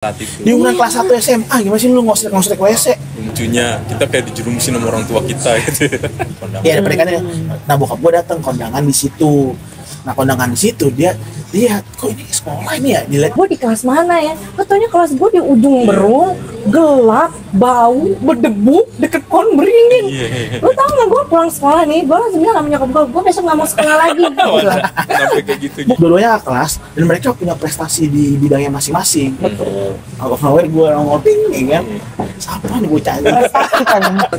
saat itu. Di umuran kelas 1 SMA gimana sih lu ngosrek WC? Lucunya kita kayak dijerumusin sama orang tua kita gitu. Iya, ada pernikahan. Nah, bokap gue datang kondangan di situ. Nah, kondangan di situ dia lihat kok ini sekolah ini ya, dilihat Gue di kelas mana ya? Katanya kelas gue di ujung Berung, gelap, bau, berdebu, deket pohon beringin. Lu tau gak gue pulang sekolah nih, gue langsung bilang sama nyokap gue besok gak mau sekolah lagi. Sampai kayak gitu. dua-duanya kelas dan mereka punya prestasi di bidangnya masing-masing. Betul. Out of nowhere gue ngoting kan. Siapa nih bocah ini?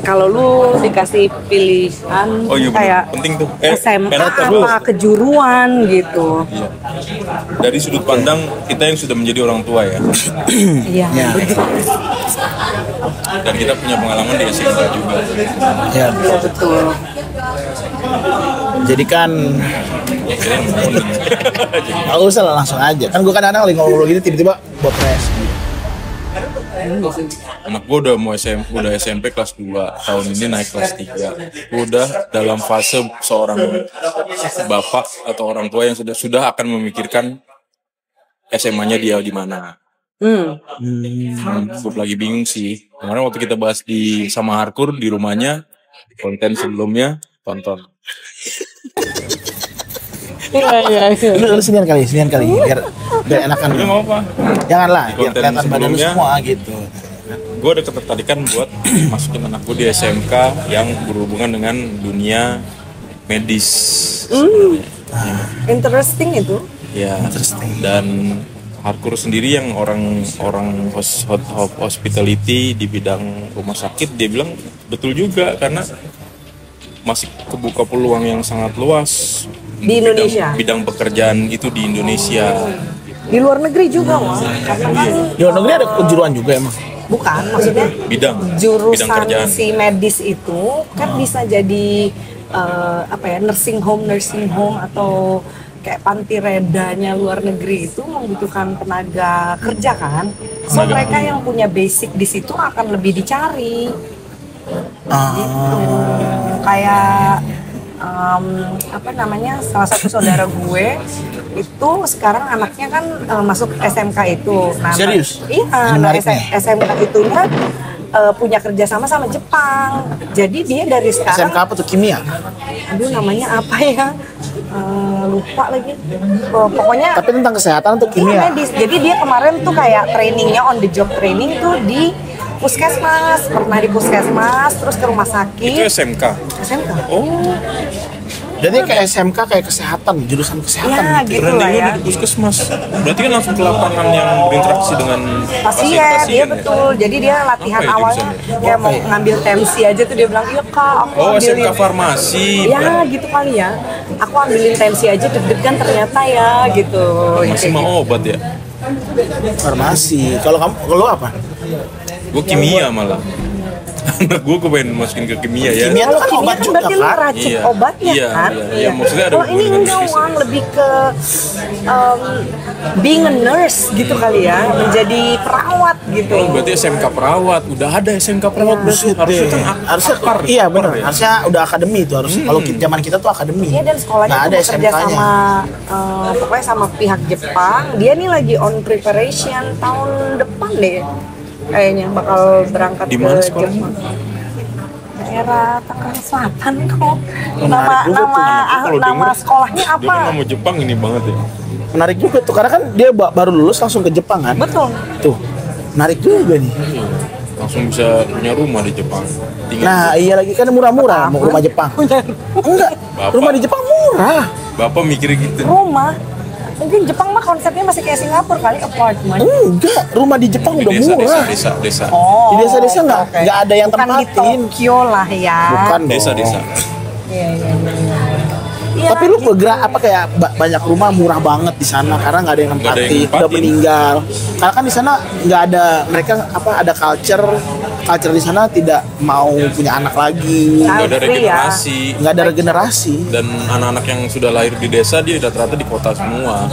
Kalau lu dikasih pilihan Oh iya, kayak penting tuh. SMA terus. apa kejuruan gitu. Iya. Dari sudut pandang kita yang sudah menjadi orang tua ya. Iya. Ya. Dan kita punya pengalaman di SMK juga. Ya, Betul. jadi kan Ya kita yang ngomongin. nggak usah lah, langsung aja. Kan gue kadang-kadang lagi ngobrol gitu tiba-tiba buat press. Anak gue udah mau udah SMP kelas 2, tahun ini naik kelas 3. Udah dalam fase seorang bapak atau orang tua yang sudah akan memikirkan SMA-nya dia di mana. Gue lagi bingung sih. Kemarin waktu kita bahas sama Harkur di rumahnya, konten sebelumnya tonton. Iya. Lu sinian kali biar enakan. Lu mau apa? Janganlah, Di biar konten kelihatan badan lu sebelumnya. semua gitu. Gue ada ketertarikan buat masukin anak gue di SMK yang berhubungan dengan dunia medis. Interesting itu. Ya, dan Harkur sendiri yang orang hospitality di bidang rumah sakit, dia bilang betul juga karena masih kebuka peluang yang sangat luas Di Indonesia? bidang pekerjaan itu di Indonesia. Di luar negeri juga Wak. Karena kan Di luar negeri ada kejuruan juga emang. bukan, maksudnya bidang jurusan kerjaan. si medis itu kan bisa jadi nursing home atau kayak panti redanya luar negeri itu membutuhkan tenaga kerja kan. So mereka yang punya basic di situ akan lebih dicari. Gitu. Kayak salah satu saudara gue itu sekarang anaknya kan masuk SMK itu. Nah, Serius? Iya, nah Menariknya. SMK itunya punya kerjasama sama Jepang. Jadi dia dari sekarang SMK apa tuh, kimia? aduh namanya apa ya? Lupa lagi. Pokoknya Tapi tentang kesehatan atau iya, kimia? medis. Jadi dia kemarin tuh kayak trainingnya on the job training tuh di puskesmas, pernah di puskesmas, terus ke rumah Itu sakit. SMK. SMK. Oh, Jadi kayak SMK kayak kesehatan, jurusan kesehatan Ya, gitu. gitu lah brandingnya ya. udah di puskesmas. Berarti kan langsung ke lapangan yang berinteraksi dengan Pasien, dia betul. Jadi dia latihan Apa ya awalnya jurusannya? kayak mau ngambil tensi aja tuh dia bilang, iya kak, aku Oh, SMK ambilin. farmasi. Ya gitu kali ya. Aku ambilin tensi aja deg-degan ternyata ya gitu. Masih Kayak mau obat ya? Farmasi. Kalau apa? Gue kimia malah. Anak gue pengen masukin ke kimia ya. Kimia Kalau kan kimia obat kan juga, berarti lu Kak. racik Iya. obatnya Iya, kan? iya. Maksudnya ada Kalau ini hubungan enggak dengan Wang, lebih ke being a nurse gitu kali ya, menjadi perawat gitu. Oh, berarti SMK perawat. Udah ada SMK perawat berarti. Harusnya kan Harusnya akar. iya benar. ya? Harusnya udah akademi itu harus. Kalau zaman kita tuh akademi. Iya, dan sekolahnya Nggak tuh ada bekerja SMK-nya. sama pokoknya sama pihak Jepang. Dia nih lagi on preparation tahun depan deh. Kayaknya bakal berangkat Di ke mana sekolahnya? Jepang. Daerah Tangerang Selatan kok. Menarik juga tuh. Kalau Nama denger, sekolahnya Dia apa? kan nama Jepang ini banget ya. Menarik juga tuh karena kan dia baru lulus langsung ke Jepang kan. Betul. Tuh. Menarik juga nih. Langsung bisa punya rumah di Jepang. Tinggal Nah, iya lagi kan murah-murah mau ke rumah Jepang. Enggak. Bapak. Rumah di Jepang murah. Bapak mikirnya gitu. Rumah. Mungkin Jepang mah konsepnya masih kayak Singapura kali, apartemen. Enggak, rumah di Jepang Di udah desa, murah. desa. Oh, Di desa-desa nggak oke. nggak ada yang Bukan di tempatin. Tokyo lah ya. Bukan dong. Desa. Iya. Iya, Tapi lu bergerak apa kayak banyak rumah murah banget di sana karena nggak ada yang Nggak ada yang nempatin, udah nempatin. meninggal. Karena kan di sana nggak ada mereka ada culture di sana tidak mau punya anak lagi, Nggak ada Free ya. regenerasi. nggak ada regenerasi. Dan anak-anak yang sudah lahir di desa dia rata-rata di kota semua.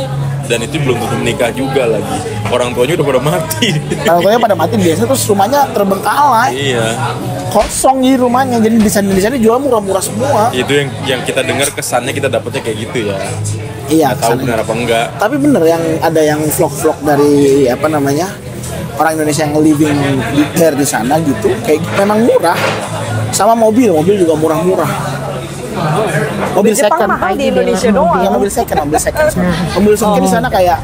Dan itu belum tentu menikah juga lagi. Orang tuanya udah pada mati. Kalau tuanya pada mati di desa terus rumahnya terbengkalai, Iya. kosong di rumahnya. Jadi di sana jual murah-murah semua. Itu yang kita dengar kesannya kita dapetnya kayak gitu ya. Iya, Nggak tahu kesannya. benar apa enggak. Tapi bener yang ada yang vlog-vlog dari orang Indonesia yang living di sana gitu, kayak memang murah. Sama mobil juga murah-murah. Mobil Jepang second. mahal di Indonesia doang. Ya, mobil second. Mobil second di sana kayak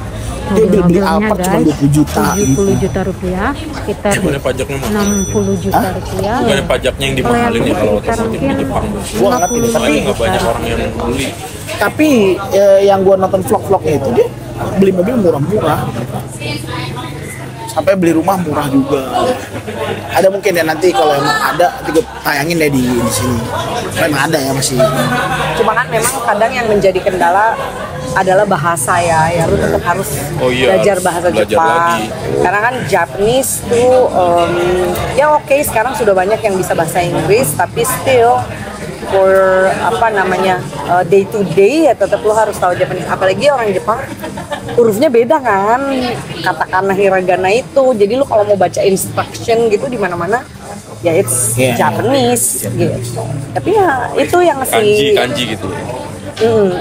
dia beli Alphard cuma 20 juta 70 gitu. juta rupiah, sekitar Bukannya pajaknya mahal? 60 juta rupiah. Bukannya pajaknya yang dimahalin ya kalau otomotif di Jepang? Gua nggak ngerti deh, tapi Soalnya nggak banyak orang yang beli. tapi yang gua nonton vlog-vlognya itu dia beli mobil murah-murah. Sampai beli rumah murah juga. Ada mungkin ya nanti kalau emang ada, nanti gue tayangin deh di sini. Memang ada ya masih. Cuma kan memang kadang yang menjadi kendala adalah bahasa ya lu tetap harus Oh iya, belajar bahasa belajar Jepang lagi. karena kan Japanese tuh ya oke, sekarang sudah banyak yang bisa bahasa Inggris tapi still for day to day ya tetap lu harus tahu Japanese, apalagi orang Jepang hurufnya beda kan, katakana hiragana itu, jadi lu kalau mau baca instruction gitu di mana-mana ya it's Yeah. Japanese gitu. Tapi ya itu yang Kanji gitu.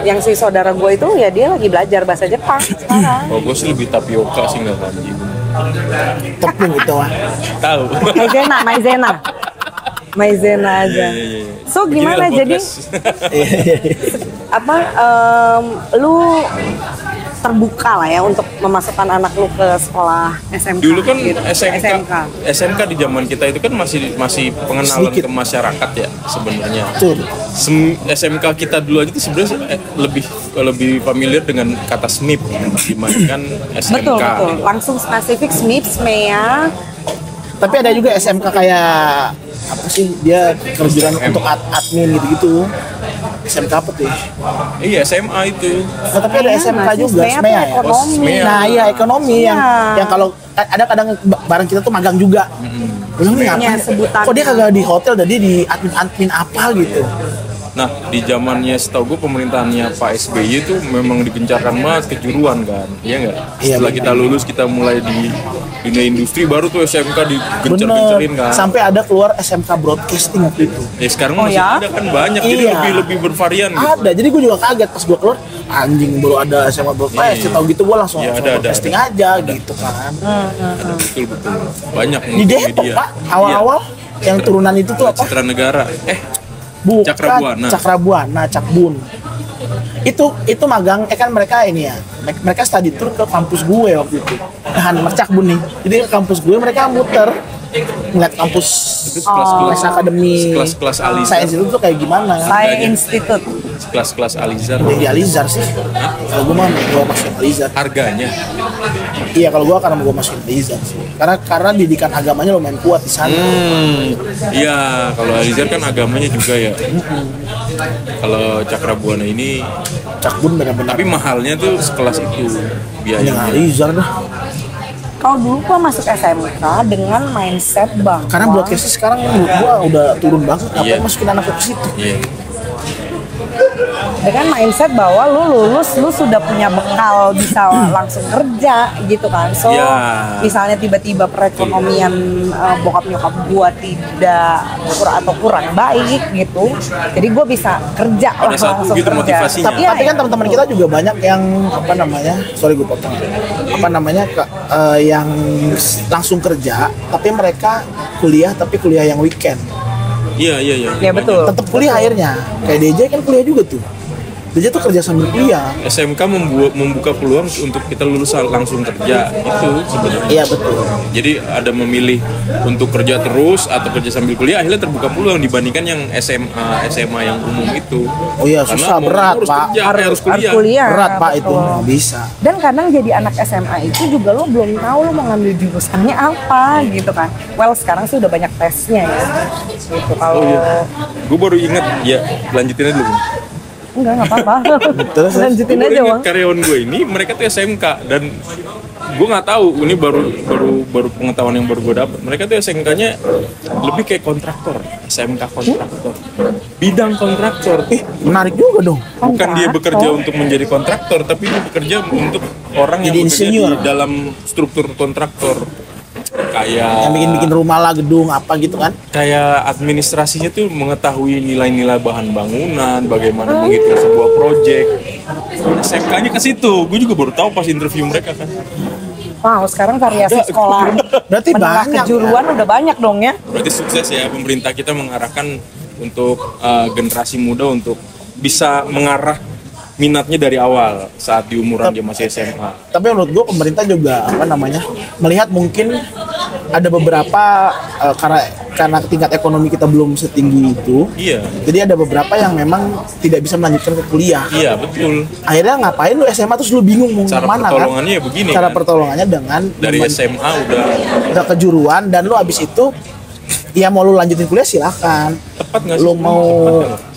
yang si saudara gue itu ya dia lagi belajar bahasa Jepang sekarang. Oh, gue sih lebih tapioka sih nggak kanji. Tepung gitu ah. Tahu. Maizena aja. Iya. So gimana Beginilah jadi podcast. lu terbuka lah ya untuk memasukkan anak lu ke sekolah SMK. Dulu kan gitu. SMK di zaman kita itu kan masih pengenalan Sedikit. ke masyarakat ya sebenarnya. Betul. SMK kita dulu aja tuh sebenarnya lebih familiar dengan kata SMIP dibandingkan SMK. Betul. Langsung spesifik SMIP, SMEA. Tapi ada juga SMK kayak apa sih, dia kerjaan untuk admin gitu-gitu. SMK apa tuh? Iya, SMA itu. Nah, tapi ada SMK Nah, juga, SMEA SMEA ya. tuh ekonomi. SMEA. Nah, iya ekonomi Iya. yang kalau ada kadang bareng kita tuh magang juga. Bilang nih Iya, apa? sebutannya. Kok dia kagak di hotel, dan dia di admin apa gitu. Nah, di zamannya setahu gue pemerintahannya Pak SBY itu memang digencarkan banget kejuruan kan, iya nggak? Iya, Setelah benar. kita lulus, kita mulai di dunia industri, baru tuh SMK digencar-gencarin kan. Sampai ada keluar SMK broadcasting waktu itu. Ya sekarang Oh, masih ya? ada kan banyak, jadi Iya. lebih bervarian gitu. Ada, jadi gue juga kaget pas gue keluar, anjing baru ada SMA broadcasting. Iya. Tahu gitu gue langsung Iya, SMA ada. broadcasting aja gitu kan. Betul. Banyak Di Depok multimedia. Pak, awal-awal yang turunan itu tuh Iya. apa? Citra Negara. Bukan, Cakrabuana. Cakrabuana, Cakbun. Itu magang, kan mereka ini ya, mereka study tour ke kampus gue waktu itu. Cakbun nih. Jadi ke kampus gue mereka muter ngeliat kampus Kelas-kelas akademi kelas-kelas Alizar. sains itu tuh kayak gimana. Saya institut. Kelas-kelas Alizar. Di Alizar sih. Kalau gue mah gue masukin Alizar. Harganya. Iya, kalau gue karena gue masukin Alizar sih. Karena didikan agamanya lumayan kuat di sana. Iya, kalau Alizar kan agamanya juga ya. Kalau Cakrabuana ini, Cakbun benar-benar. tapi mahalnya tuh sekelas itu Yang biayanya. Alizar dah. Kalau dulu gua masuk SMK dengan mindset bahwa Karena broadcasting sekarang menurut gua udah turun banget. Iya. Ngapain masukin anak ke situ? Iya. dengan mindset bahwa lu lulus lu sudah punya bekal bisa langsung kerja gitu kan. So Ya. misalnya tiba-tiba perekonomian bokap nyokap gua tidak kurang baik gitu, jadi gua bisa kerja Pada saat langsung itu kerja. motivasinya. Tapi, ya, Tapi kan teman-teman kita juga banyak yang apa namanya, sorry gue potong, yang langsung kerja, tapi mereka kuliah yang weekend. Iya. ya betul. Tetap kuliah akhirnya. Kayak DJ kan kuliah juga tuh. DJ tuh kerja sambil kuliah. SMK membuka peluang untuk kita lulus langsung kerja itu sebenarnya. Iya betul. Jadi ada memilih untuk kerja terus atau kerja sambil kuliah, akhirnya terbuka peluang dibandingkan yang SMA yang umum itu. Oh iya, Karena susah, mau berat, harus Pak. kerja, harus kuliah. kuliah. Berat Pak itu, betul. nggak bisa. Dan kadang jadi anak SMA itu juga lo belum tahu lo mau ngambil jurusannya apa gitu kan. Well sekarang sih udah banyak tesnya ya. Gitu kalau Gue baru ingat, ya lanjutin aja dulu. enggak apa-apa. Terus, Lanjutin Gue aja ingat Bang. karyawan gue ini, mereka tuh SMK dan gue nggak tahu, ini baru pengetahuan yang baru gue dapet. Mereka tuh SMK-nya lebih kayak kontraktor, SMK kontraktor, bidang kontraktor. Menarik juga dong. Bukan dia bekerja untuk menjadi kontraktor, tapi dia bekerja untuk orang yang Jadi bekerja insinyur. di dalam struktur kontraktor. Kayak Yang bikin rumah lah, gedung apa gitu kan. kayak administrasinya tuh mengetahui nilai-nilai bahan bangunan, bagaimana menghitung sebuah proyek. SMK-nya ke situ. Gue juga baru tahu pas interview mereka kan. Wow, sekarang variasi sekolah Berarti menengah banyak, kejuruan udah banyak dong ya. Berarti sukses ya pemerintah kita mengarahkan untuk generasi muda untuk bisa mengarah minatnya dari awal saat di umuran dia masih SMA. Tapi menurut gue pemerintah juga melihat mungkin ada beberapa karena tingkat ekonomi kita belum setinggi itu. Iya. Jadi ada beberapa yang memang tidak bisa melanjutkan ke kuliah. Iya betul. Akhirnya ngapain lu SMA terus lu bingung mau Cara kemana kan? pertolongannya ya begini. Cara kan? pertolongannya dengan Dari SMA udah kejuruan dan lu abis itu ya mau lu lanjutin kuliah silahkan. tepat nggak sih? Lu mau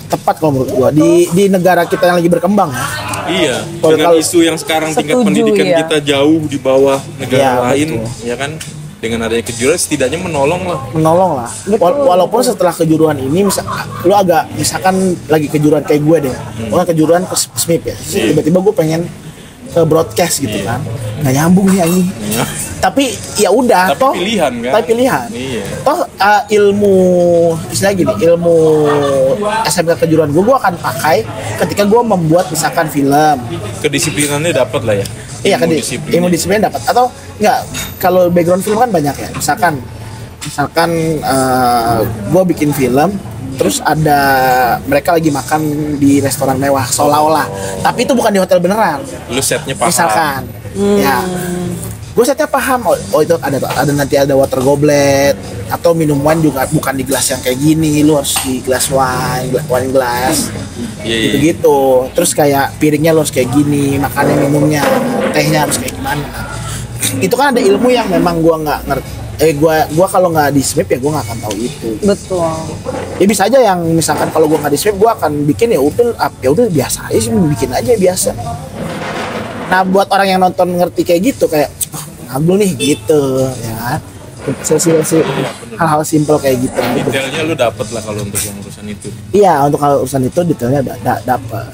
tepat kalau menurut gua di negara kita yang lagi berkembang ya. Iya. Kalau- Dengan isu yang sekarang tingkat Setuju, pendidikan iya. kita jauh di bawah negara Iya, lain, betul. ya kan? Dengan adanya kejuruan setidaknya menolong lah. Menolong lah. Walaupun setelah kejuruan ini lu agak misalkan lagi kejuruan kayak gue deh. Gua kan kejuruan ke SMIP ya. Tiba-tiba gue pengen ke broadcast gitu kan. Nggak nyambung nih ini. Iya. Tapi ya udah Tapi toh pilihan kan? Tapi pilihan. Iya. Toh ilmu istilahnya gini, ilmu SMK kejuruan gue akan pakai ketika gue membuat misalkan film. Kedisiplinannya dapat lah ya. Iya kan ilmu disiplin dapat atau enggak kalau background film kan banyak ya misalkan gue bikin film terus ada mereka lagi makan di restoran mewah seolah-olah tapi itu bukan di hotel beneran Lu setnya paham. misalkan ya gue setnya paham oh itu ada nanti ada water goblet atau minum wine juga bukan di gelas yang kayak gini lu harus di gelas wine glass Iya, iya. gitu-gitu terus kayak piringnya lu harus kayak gini makannya minumnya tehnya harus kayak gimana itu kan ada ilmu yang memang gua nggak ngerti gua kalau nggak di SMIP ya gua nggak akan tahu itu Betul. ya bisa aja yang misalkan kalau gua nggak di SMIP gua akan bikin ya udah biasa aja sih bikin aja biasa nah buat orang yang nonton ngerti kayak gitu kayak ngabul nih gitu ya kan hal-hal simpel kayak gitu Detailnya lu dapet lah kalau untuk yang urusan itu. iya untuk hal urusan itu detailnya dapat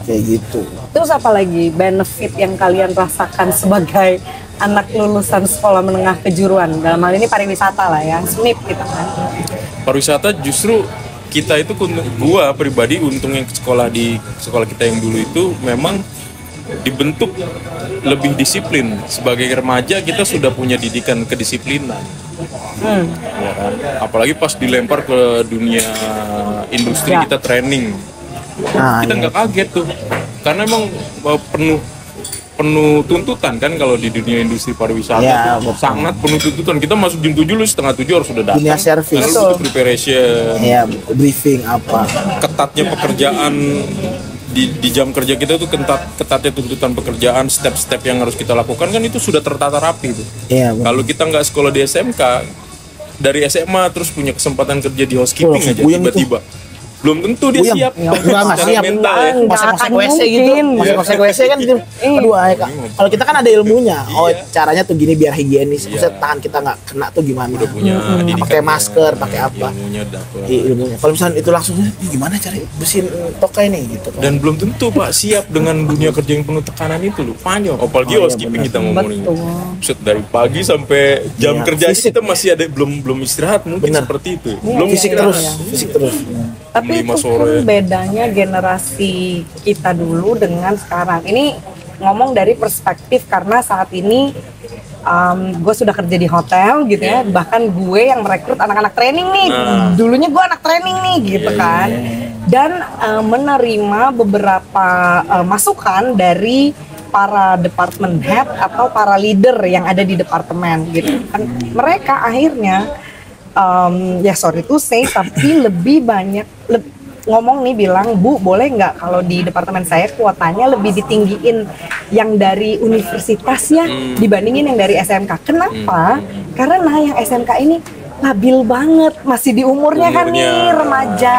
kayak gitu Terus apa lagi benefit yang kalian rasakan sebagai anak lulusan sekolah menengah kejuruan? Dalam hal ini pariwisata lah ya, SMIP gitu kan. Pariwisata justru kita itu gua pribadi untung yang sekolah di sekolah kita yang dulu itu memang dibentuk lebih disiplin. Sebagai remaja kita sudah punya didikan kedisiplinan. Ya kan? Apalagi pas dilempar ke dunia industri Ya. kita training. nah Kita iya. nggak kaget tuh. Karena emang penuh tuntutan kan kalau di dunia industri pariwisata Ya, tuh. betul. Sangat penuh tuntutan. Kita masuk jam 7 lu setengah 7 harus sudah datang. Dunia servis. Karena lu butuh preparation. ya briefing apa Ketatnya pekerjaan di jam kerja kita tuh ketatnya tuntutan pekerjaan, step-step yang harus kita lakukan kan itu sudah tertata rapi tuh. iya bener. Kalau kita nggak sekolah di SMK, dari SMA terus punya kesempatan kerja di housekeeping langsung aja puyeng tiba-tiba. Belum tentu dia Puyeng. siap. Nggak Secara siap. mental ya. Nggak Masuk-masuk akan WC gitu mungkin. masuk-masuk WC kan gitu aduh kalau kita kan ada ilmunya oh caranya tuh gini biar higienis maksudnya tangan kita nggak kena tuh gimana Punya didikannya, pakai masker pakai apa ilmunya dapet. ilmunya kalau misalnya itu langsung gimana cari bersihin tokai nih gitu kan Dan belum tentu Pak siap dengan dunia kerja yang penuh tekanan itu loh, panjang. Apalagi iya, housekeeping benar. kita ngomongin. Betul. Set dari pagi sampai jam Iya, kerja fisik. kita masih ada belum istirahat mungkin Benar. seperti itu. Iya, Belum fisik istirahat. terus Tapi Jam 5 itu sore. pun bedanya generasi kita dulu dengan sekarang. Ini ngomong dari perspektif karena saat ini gue sudah kerja di hotel gitu ya. Bahkan gue yang merekrut anak-anak training nih. Dulunya gue anak training nih gitu kan. Dan menerima beberapa masukan dari para department head atau para leader yang ada di departemen gitu kan. Mereka akhirnya ya sorry to say tapi lebih banyak ngomong nih bilang Bu boleh nggak kalau di departemen saya kuotanya lebih ditinggiin yang dari universitas ya dibandingin yang dari SMK. Kenapa? Karena yang SMK ini labil banget masih di umurnya kan nih Umurnya. remaja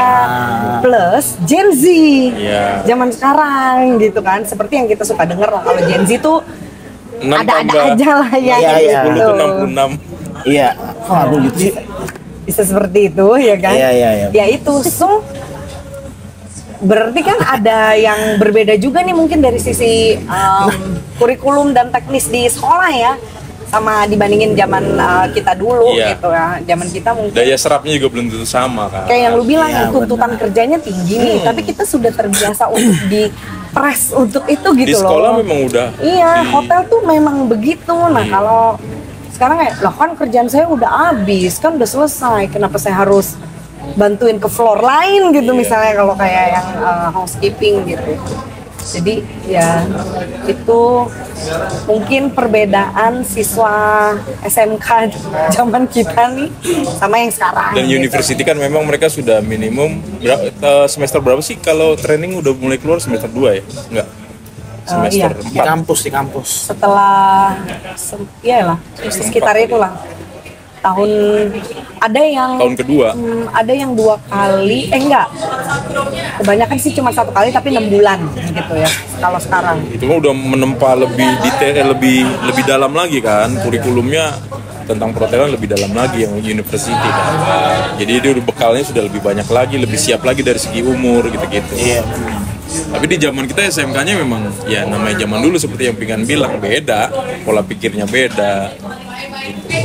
plus Gen Z Iya. zaman sekarang gitu kan seperti yang kita suka denger lah kalau Gen Z tuh 6 ada-ada tambah aja lah ya Iya, iya. 10 gitu. ke 66. iya kok aduh gitu sih Bisa seperti itu ya kan? Iya, iya, iya. Ya itu so berarti kan ada yang berbeda juga nih mungkin dari sisi kurikulum dan teknis di sekolah ya sama dibandingin zaman kita dulu Iya. gitu ya. Zaman kita mungkin Daya serapnya juga belum tentu sama kan. kayak yang lu bilang Iya, tuntutan kerjanya tinggi nih, tapi kita sudah terbiasa untuk press untuk itu Di gitu sekolah loh. memang udah. Iya, hotel tuh memang begitu. Nah, Iya. kalau sekarang ya, loh kan kerjaan saya udah habis, kan udah selesai. Kenapa saya harus bantuin ke floor lain gitu Iya. misalnya kalau kayak yang housekeeping gitu. Jadi ya itu mungkin perbedaan siswa SMK zaman kita nih sama yang sekarang. Dan gitu. university kan memang mereka sudah minimum semester berapa sih kalau training udah mulai keluar semester 2 ya? Enggak. Semester Iya. 4. Di kampus. Setelah iyalah sekitar itulah tahun ada yang Tahun kedua. ada yang 2 kali enggak kebanyakan sih cuma 1 kali tapi 6 bulan gitu ya kalau sekarang. Itu kan udah menempa lebih detail, lebih dalam lagi kan kurikulumnya tentang perhotelan lebih dalam lagi yang university kan. Jadi dia udah bekalnya sudah lebih banyak lagi, lebih siap lagi dari segi umur gitu-gitu. Iya. Tapi di zaman kita SMK-nya memang ya namanya zaman dulu seperti yang Pingan bilang beda, pola pikirnya beda. Gitu.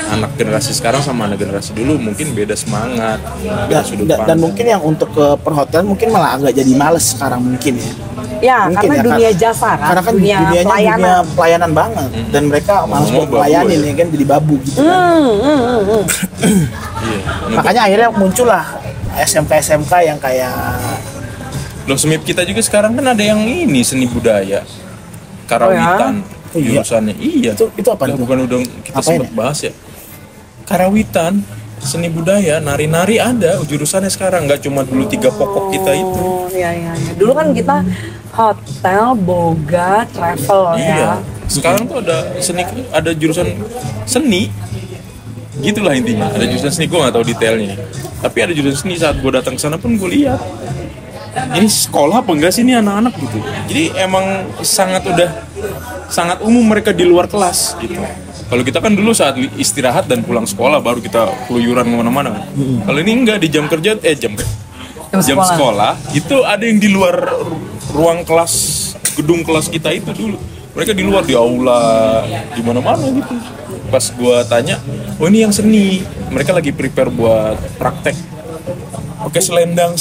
Anak generasi sekarang sama anak generasi dulu mungkin beda semangat, beda sudut Dan pandang. mungkin yang untuk ke perhotelan mungkin malah agak jadi males sekarang mungkin ya. Ya, Mungkin karena ya, dunia jasa kan, Karena kan dunia dunianya pelayanan. dunia pelayanan banget dan mereka malas Ngomong buat babu pelayanin ya. ya kan jadi babu gitu kan. Iya. Makanya akhirnya muncullah SMK yang kayak Loh semip kita juga sekarang kan ada yang ini seni budaya karawitan Oh ya? jurusannya. Iya. Itu apa Lah, itu? bukan udah kita Apain sempat ya? bahas ya. Karawitan, seni budaya, nari-nari ada jurusannya sekarang, nggak cuma dulu 3 pokok kita itu. Oh, iya. Dulu kan kita hotel, boga, travel Iya. ya. Sekarang tuh ada seni, ada jurusan seni. Gitulah intinya. Ada jurusan seni, gue nggak tahu detailnya. Tapi ada jurusan seni. Saat gue datang ke sana pun gue lihat. Ini sekolah apa enggak sih ini anak-anak gitu. Jadi emang sangat umum mereka di luar kelas gitu. Kalau kita kan dulu saat istirahat dan pulang sekolah baru kita keluyuran kemana-mana. Kalau ini enggak di jam kerja, jam sekolah itu ada yang di luar ruang kelas, gedung kelas kita itu dulu. Mereka di luar di aula, di mana-mana gitu. Pas gua tanya, oh ini yang seni, mereka lagi prepare buat praktek. Pakai selendang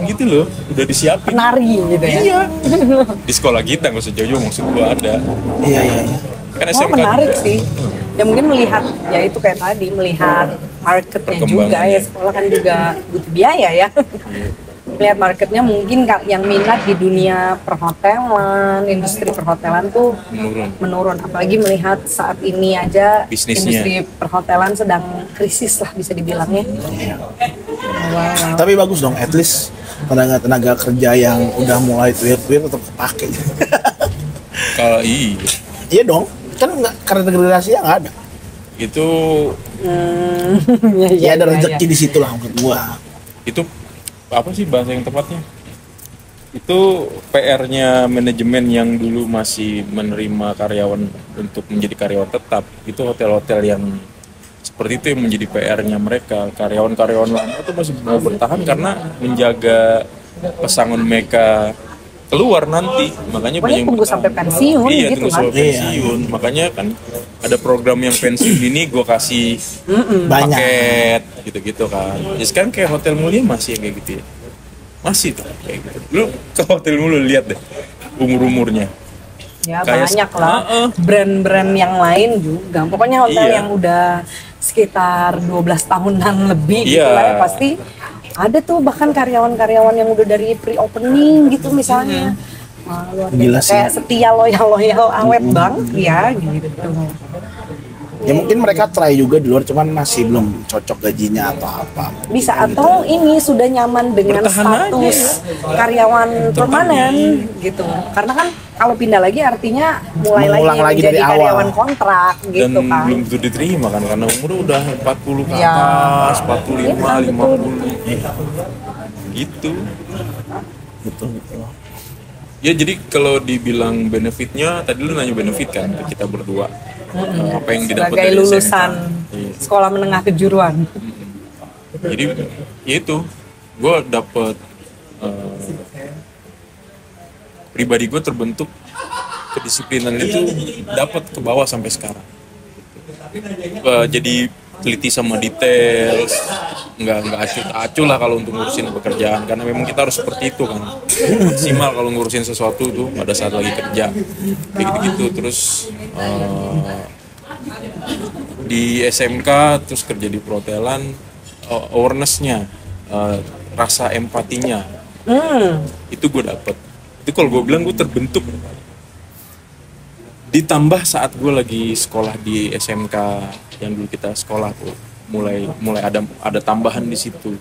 gitu loh, udah disiapin. Penari gitu ya. Iya. Di sekolah kita nggak usah jauh-jauh, maksud gua ada. iya. Kan Oh SMK menarik juga. sih. Ya mungkin melihat ya itu kayak tadi melihat marketnya juga ya, sekolah kan juga butuh biaya ya. Melihat marketnya mungkin yang minat di dunia perhotelan, industri perhotelan tuh menurun. Apalagi melihat saat ini aja Bisnisnya. industri perhotelan sedang krisis lah bisa dibilangnya. Wow. Tapi bagus dong, at least tenaga kerja yang udah mulai tuir-tuir tetap kepake. Kalau iya. Iya dong, kan nggak karena generasinya nggak ada. Itu Ya ada rezeki di situ lah menurut gua. itu apa sih bahasa yang tepatnya? Itu PR-nya manajemen yang dulu masih menerima karyawan untuk menjadi karyawan tetap. Itu hotel-hotel yang seperti itu yang menjadi PR-nya mereka. Karyawan-karyawan lama itu masih mau bertahan karena menjaga pesangon mereka keluar nanti. Makanya Pokoknya banyak yang tunggu bertahan. sampai pensiun Iya, gitu tunggu kan. sampai pensiun. Makanya kan ada program yang pensiun ini gue kasih Banyak. paket gitu-gitu kan. Ya sekarang kayak Hotel Mulia masih kayak gitu ya. Masih tuh kayak gitu. Lu ke Hotel Mulia lihat deh umur-umurnya. Ya Kayak banyak lah brand-brand yang lain juga. Pokoknya hotel Iya. yang udah sekitar 12 tahunan lebih gitu Iya. lah ya, pasti ada tuh bahkan karyawan-karyawan yang udah dari pre-opening gitu misalnya. Wah, luar Gila biasa. sih. Kayak setia loyal awet banget ya gitu. Ya mungkin mereka try juga di luar, cuman masih belum cocok gajinya atau apa. Bisa atau ini sudah nyaman dengan Bertahan status karyawan permanen gitu. Karena kan kalau pindah lagi artinya mulai Mengulang lagi menjadi dari awal. karyawan kontrak Dan gitu kan. belum tentu diterima kan karena umur udah 40 ke Ya. atas, 45, Iya, 50. Gitu. Betul gitu. Ya jadi kalau dibilang benefitnya, tadi lu nanya benefit kan ke kita berdua. Apa yang didapat Sebagai dari lulusan SMK. Iya. sekolah menengah kejuruan. Jadi ya itu gue dapet pribadi gue terbentuk kedisiplinan itu dapat ke bawah sampai sekarang. Jadi teliti sama detail, nggak acuh lah kalau untuk ngurusin pekerjaan, karena memang kita harus seperti itu kan, maksimal kalau ngurusin sesuatu tuh pada saat lagi kerja kayak gitu. Terus di SMK terus kerja di perhotelan, awareness-nya, rasa empatinya itu gue dapet. Itu kalau gue bilang gue terbentuk, ditambah saat gue lagi sekolah di SMK yang dulu kita sekolah tuh mulai ada tambahan di situ.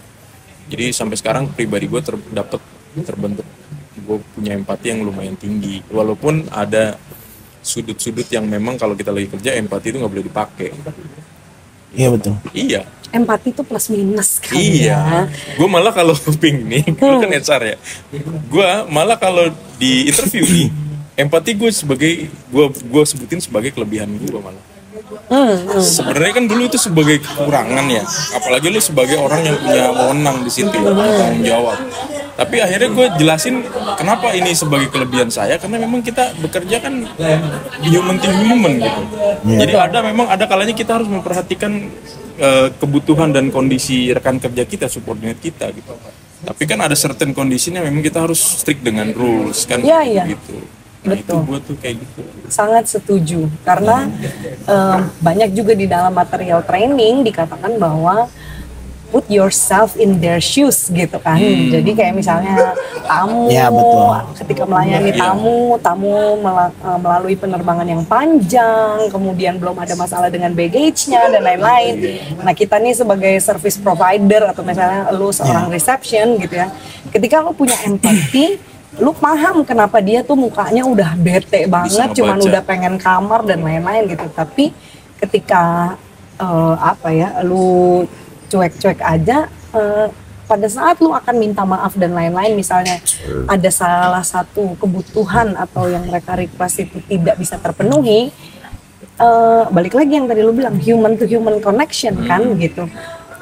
Jadi sampai sekarang pribadi gue terbentuk, gue punya empati yang lumayan tinggi, walaupun ada sudut-sudut yang memang kalau kita lagi kerja empati itu nggak boleh dipakai. Iya betul. Iya. Empati itu plus minus kan Iya. ya. Gue malah kalau Ping nih, lu kan HR ya. Gue malah kalau di interview nih, empati gue sebutin sebagai kelebihan gue malah. Sebenarnya kan dulu itu sebagai kekurangan ya, apalagi lu sebagai orang yang punya wewenang di situ, tanggung jawab. Tapi akhirnya gue jelasin kenapa ini sebagai kelebihan saya, karena memang kita bekerja kan human to human gitu. Jadi ada kalanya kita harus memperhatikan kebutuhan dan kondisi rekan kerja kita, subordinate kita gitu. Tapi kan ada certain kondisinya memang kita harus strict dengan rules kan, gitu. Nah, itu gue tuh kayak gitu. Sangat setuju, karena banyak juga di dalam material training dikatakan bahwa put yourself in their shoes gitu kan. Jadi kayak misalnya tamu, Ya, betul. ketika melayani tamu melalui penerbangan yang panjang, kemudian belum ada masalah dengan baggage-nya dan lain-lain. Nah kita nih sebagai service provider atau misalnya lu seorang reception gitu ya, ketika lu punya empati, lu paham kenapa dia tuh mukanya udah bete banget, cuman udah pengen kamar dan lain-lain gitu. Tapi ketika lu cuek-cuek aja, pada saat lu akan minta maaf dan lain-lain, misalnya ada salah satu kebutuhan atau yang mereka request itu tidak bisa terpenuhi, balik lagi yang tadi lu bilang human to human connection kan gitu.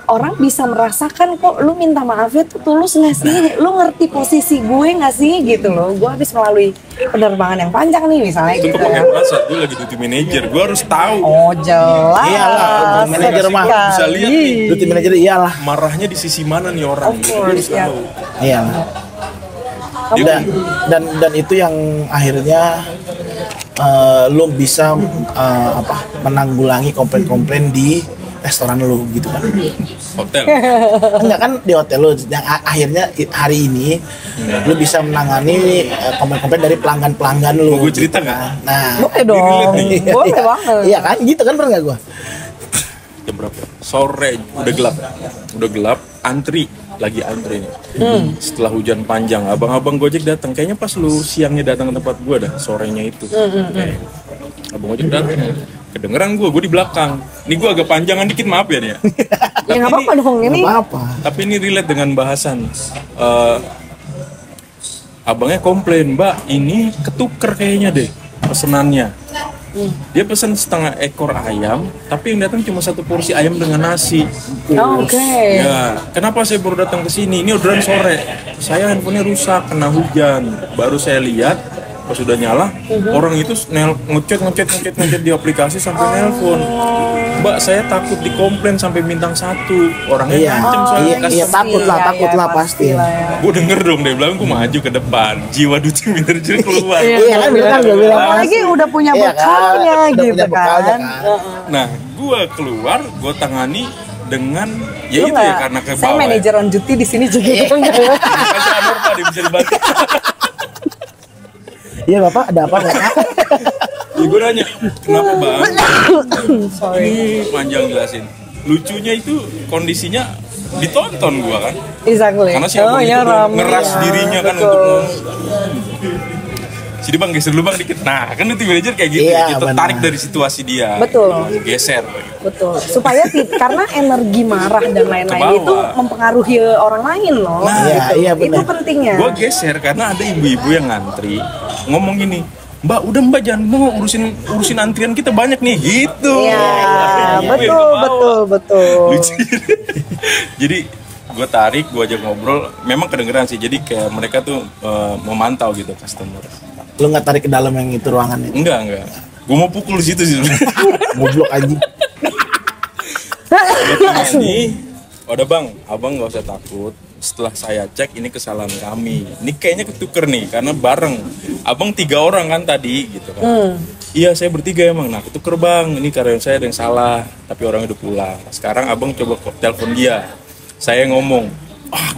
Orang bisa merasakan kok lu minta maafnya tuh tulus nggak sih, lu ngerti posisi gue nggak sih gitu loh. Gue habis melalui penerbangan yang panjang nih misalnya itu gitu pakai ya. perasaan, gue lagi duty manager, gue harus tahu. Oh jelas. Iyalah, manajer mah Bisa lihat nih duty manager iyalah. marahnya di sisi mana nih orang. Of Gitu. Gue course, harus ya. tahu. Iya. Dan itu yang akhirnya lo bisa menanggulangi komplain-komplain di restoran lo gitu kan. Hotel. Enggak kan di hotel lo yang akhirnya hari ini lo bisa menangani komplain-komplain dari pelanggan-pelanggan lo. Mau gue cerita nggak? Nah, Boleh dong, iya, boleh iya. banget. Iya kan, gitu kan pernah nggak gue? Jam berapa? Sore, udah gelap, antri nih. Setelah hujan panjang, abang-abang Gojek datang. Kayaknya pas lu siangnya datang ke tempat gue dah, sorenya itu. Abang Gojek datang. Kedengeran gue di belakang. Ini gue agak panjangan dikit, maaf ya dia. Ya nggak apa-apa dong ini. Nggak apa-apa. Tapi ini relate dengan bahasan. Abangnya komplain, Mbak, ini ketuker kayaknya deh pesenannya. Dia pesan setengah ekor ayam, tapi yang datang cuma satu porsi ayam dengan nasi. Oke. Ya, kenapa saya baru datang ke sini? Ini orderan sore. Saya handphonenya rusak kena hujan. Baru saya lihat pas sudah nyala, orang itu ngechat di aplikasi sampai nelpon. Mbak, saya takut dikomplain sampai bintang 1. Orangnya ngancem soalnya Iya, takut lah pasti. Gue denger dong, dia bilang gue maju ke depan, jiwa duty manager keluar. Iya kan, bilang gue bilang Apalagi udah punya Iya bekalnya kan, udah gitu punya bekalnya kan. Nah, gue keluar, gue tangani dengan Lu itu ya karena ke saya bawah. manajer on duty di sini juga gitu. Kasih Anwar, Pak, dia bisa dibantu. Iya Bapak, ada apa nggak? Ya, gue nanya, kenapa bang? Ini panjang jelasin. Lucunya itu kondisinya ditonton gue kan. Exactly. Karena si abang itu ngeras dirinya kan untuk ngomong. Jadi bang geser dulu bang dikit. Nah kan duty manager kayak gitu, Iya, kita benar. tarik dari situasi dia. Betul. Geser. Betul. Supaya karena energi marah dan lain-lain Ke bawah. itu mempengaruhi orang lain loh. Nah, iya, benar. Itu pentingnya. Gue geser karena ada ibu-ibu yang ngantri ngomong gini, Mbak udah Mbak jangan mau urusin antrian kita banyak nih gitu. Iya, Ibu yang ke betul, bawah. betul. Lucu. Jadi gue tarik, gue ajak ngobrol, memang kedengeran sih. Jadi kayak mereka tuh memantau gitu customer. Lu nggak tarik ke dalam yang itu ruangannya? Enggak. Gue mau pukul di situ sih. Goblok anjing. Ini Udah bang, abang nggak usah takut. Setelah saya cek ini kesalahan kami. Ini kayaknya ketuker nih karena bareng. Abang 3 orang kan tadi gitu kan. Iya saya bertiga emang. Nah ketuker bang. Ini karyawan saya ada yang salah. Tapi orang udah pulang. Sekarang abang coba telepon dia. Saya ngomong,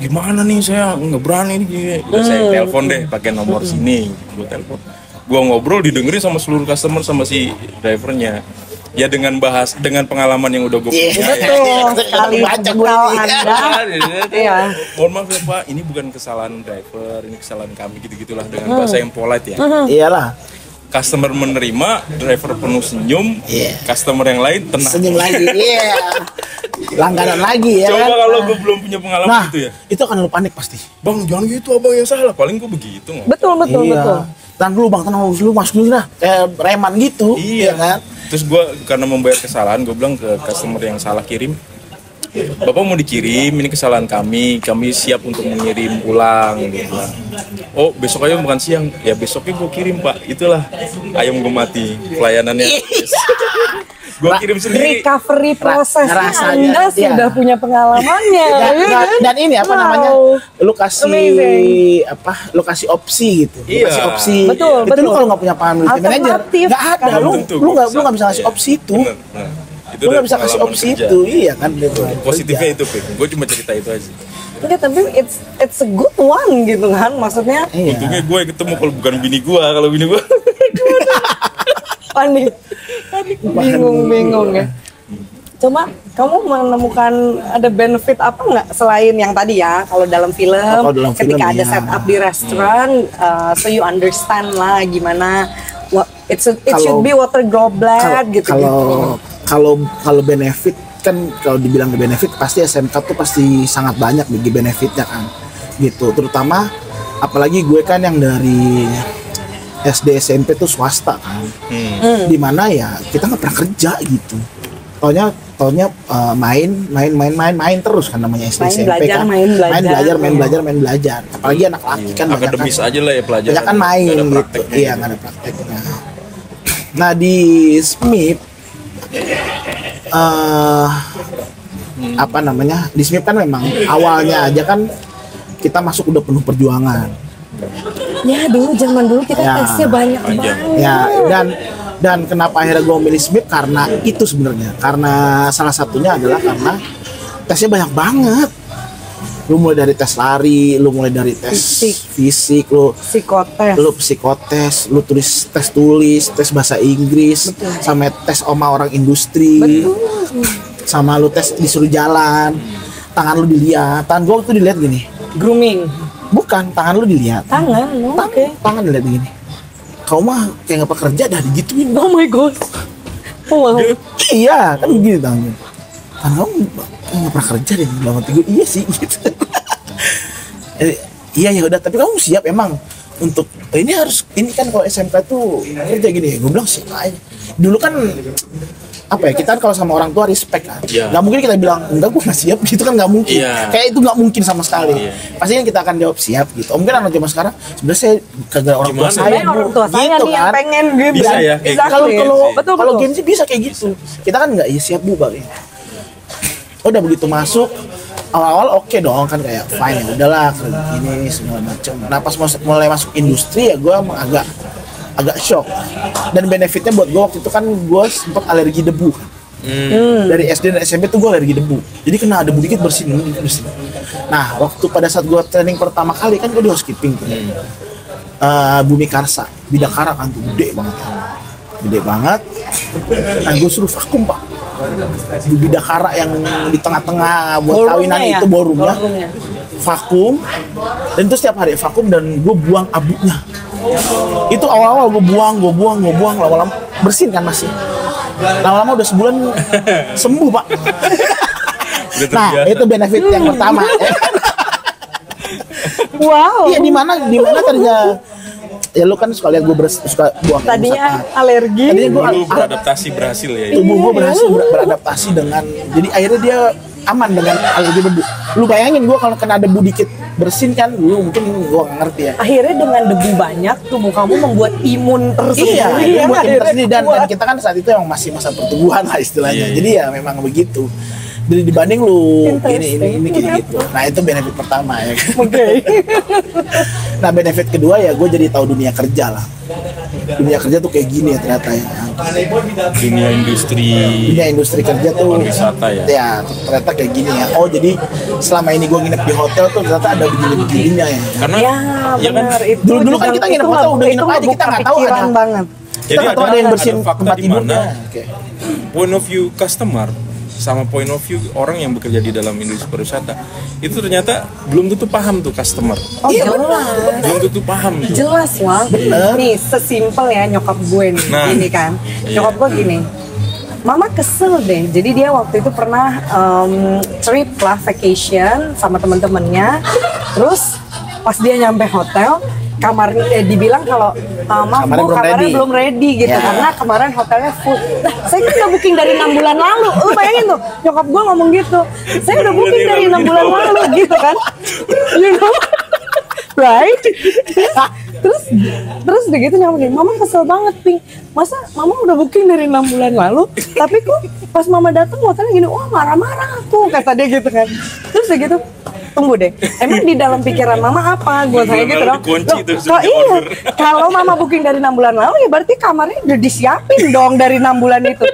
gimana nih saya nggak berani nih. Udah saya telepon deh pakai nomor sini. Gue telepon. Gue ngobrol didengerin sama seluruh customer sama si drivernya. Ya dengan pengalaman yang udah gue punya. Betul sekali bekal Anda. Iya. Mohon maaf ya Pak, ini bukan kesalahan driver, ini kesalahan kami gitu-gitulah dengan bahasa yang polite ya. Iyalah. Customer menerima, driver penuh senyum, customer yang lain tenang. Senyum lagi. Iya. Langganan lagi ya. Coba kan? kalau gue belum punya pengalaman Nah, gitu ya. itu akan lu panik pasti. Bang jangan gitu abang yang salah, paling gue begitu nggak? Betul. Iya. Tenang dulu bang, tenang dulu, masuk dulu dah. Kayak reman gitu. Iya kan? Terus gue karena membayar kesalahan, gue bilang ke customer yang salah kirim, Bapak mau dikirim, ini kesalahan kami siap untuk mengirim ulang. Gitu. Oh besok aja bukan siang, ya besoknya gue kirim Pak. Itulah ayam gue mati pelayanannya. Gue kirim sendiri. Recovery proses rasanya, Anda sudah punya pengalamannya. Dan ini apa namanya? Lu kasih Amazing. lu kasih opsi gitu. Lu Iya. kasih opsi. Betul, Itu betul. lu kalau nggak punya pengalaman multi manager, Alternatif, nggak ada. kan? Lu nggak bisa kasih opsi itu. Bener, bener. Itu Lu udah nggak bisa kasih pengalaman opsi kerja. itu, iya kan? Positifnya itu, Pik. Gue cuma cerita itu aja. Enggak, tapi it's a good one gitu kan. Maksudnya Iya. Untungnya gue yang ketemu kalau bukan bini gue, kalau bini gue. panik. Bingung ya. Cuma kamu menemukan ada benefit apa nggak selain yang tadi ya, kalau dalam film, Kalau dalam ketika film, ada ya. setup di restoran, so you understand lah gimana it should be water goblet gitu. Kalau benefit kan, kalau dibilang benefit pasti SMK tuh pasti sangat banyak bagi benefitnya kan gitu, terutama apalagi gue kan yang dari SD SMP tuh swasta kan, dimana ya kita nggak pernah kerja gitu, taunya main terus kan, namanya SD Main SMP belajar, kan, main belajar. apalagi anak laki kan banyak Akademis kan, aja lah ya pelajaran. banyak kan main Nggak ada gitu, prakteknya. iya nggak ada prakteknya. Nah di SMIP apa namanya, di SMIP kan memang awalnya aja kan kita masuk udah penuh perjuangan Ya zaman dulu kita Ya. tesnya banyak banget. ya, dan kenapa akhirnya gue milih SMIP karena itu sebenarnya, karena salah satunya adalah karena tesnya banyak banget. Lu mulai dari tes lari, lu mulai dari tes fisik, lu psikotes, lu tes tulis, tes bahasa Inggris, sama tes sama orang industri, sama lu tes disuruh jalan, tangan lu dilihat, tangan gua tuh dilihat gini, Grooming. bukan, tangan lu dilihat, Tangan, oke. tangan dilihat gini, kau mah kayak nggak pekerja dah digituin. Oh my god. Oh, wow. Iya kan begini tangan kamu nggak pernah kerja deh, bilang gue iya sih gitu. Iya ya udah, tapi kamu siap emang untuk ini kan kalau SMK tuh kerja gini, gue bilang siap aja. Dulu kan apa ya, kita kan kalau sama orang tua respect kan, Iya. nggak mungkin kita bilang enggak gue nggak siap gitu kan, nggak mungkin. Iya. Kayak itu nggak mungkin sama sekali. Iya. Pasti kan kita akan jawab siap gitu. Mungkin anak zaman sekarang sebenarnya saya kagak orang tua Gimana? saya, Sebenarnya orang tua saya gitu nih yang kan. pengen gitu. Bisa ya, kayak Exactly. Kalau betul kalau betul. game sih bisa kayak gitu. Kita kan nggak, iya siap bu bang. Udah begitu masuk awal-awal oke dong kan, kayak fine ya udahlah ini segala macam. Nah pas mulai masuk industri ya gue emang agak shock. Dan benefitnya buat gue waktu itu kan gue sempat alergi debu. Dari SD dan SMP tuh gue alergi debu. Jadi kena debu dikit bersin. Nah waktu pada saat gue training pertama kali kan gue di housekeeping tuh. Bumi Karsa, Bidakara kan tuh gede banget. Nah gue suruh vakum pak, di Bidakara yang di tengah-tengah buat Ballroomnya kawinan ya? itu ballroomnya, Ballroomnya. vakum, dan itu setiap hari vakum dan gue buang abunya. Itu awal-awal gue buang, lama-lama bersin kan masih. Lama-lama udah sebulan sembuh pak. Udah Nah terbiasa. itu benefit yang pertama. Wow. Iya di mana tadinya ya lu kan suka lihat gue suka buang air Tadinya besar. alergi. Tadinya gue Dulu beradaptasi berhasil ya. tubuh gue berhasil beradaptasi dengan, jadi akhirnya dia aman dengan alergi debu. Lu bayangin gue kalau kena debu dikit bersin kan, dulu mungkin gue nggak ngerti ya. Akhirnya dengan debu banyak tubuh kamu membuat imun tersendiri. Iya, itu buat akhirnya kita sendiri, dan kuat. kita kan saat itu yang masih masa pertumbuhan lah istilahnya. Iya. Jadi ya memang begitu. dibanding lu ini Interesting. kayak gitu. Nah itu benefit pertama ya. Oke. Nah benefit kedua ya gue jadi tahu dunia kerja lah. Dunia kerja tuh kayak gini ya ternyata ya. Dunia Industri kerja tuh wisata ya. Ya ternyata kayak gini ya. Oh jadi selama ini gue nginep di hotel tuh ternyata ada begini-begininya ya. Karena Ya, ya kan benar. Itu Dulu kan juga- kita nginep itu hotel udah nginep itu aja, kita ngebuka nggak tahu pikiran ada. banget. Kita jadi nggak tahu ada yang bersihin fakta tempat di tidurnya. mana Oke. point of view customer sama point of view orang yang bekerja di dalam industri pariwisata itu ternyata belum tentu paham tuh customer. Oh Iya, jelas. Belum tentu paham tuh. Jelas Wang. Bener. Nih sesimpel ya nyokap gue nih Nah. gini kan. Iya. Nyokap gue gini. Mama kesel deh. Jadi dia waktu itu pernah trip lah vacation sama temen-temennya. Terus pas dia nyampe hotel kamar dibilang kalau maaf Kamarnya bu belum kamarnya ready." belum ready gitu Ya. karena kemarin hotelnya full. Nah, saya kan udah booking dari 6 bulan lalu. Lu bayangin tuh, nyokap gue ngomong gitu. Saya udah booking dari 6 bulan lalu gitu kan. You know? Right? Terus udah gitu nyampe gini, Mama kesel banget Pink. Masa Mama udah booking dari 6 bulan lalu, tapi kok pas Mama datang hotelnya gini, wah marah-marah aku kata dia gitu kan. Terus udah gitu, tunggu deh, emang di dalam pikiran Mama apa? Gue tanya gitu dong. Dikunci Loh, terus kok iya, di-order. kalau Mama booking dari 6 bulan lalu ya berarti kamarnya udah disiapin dong dari 6 bulan itu.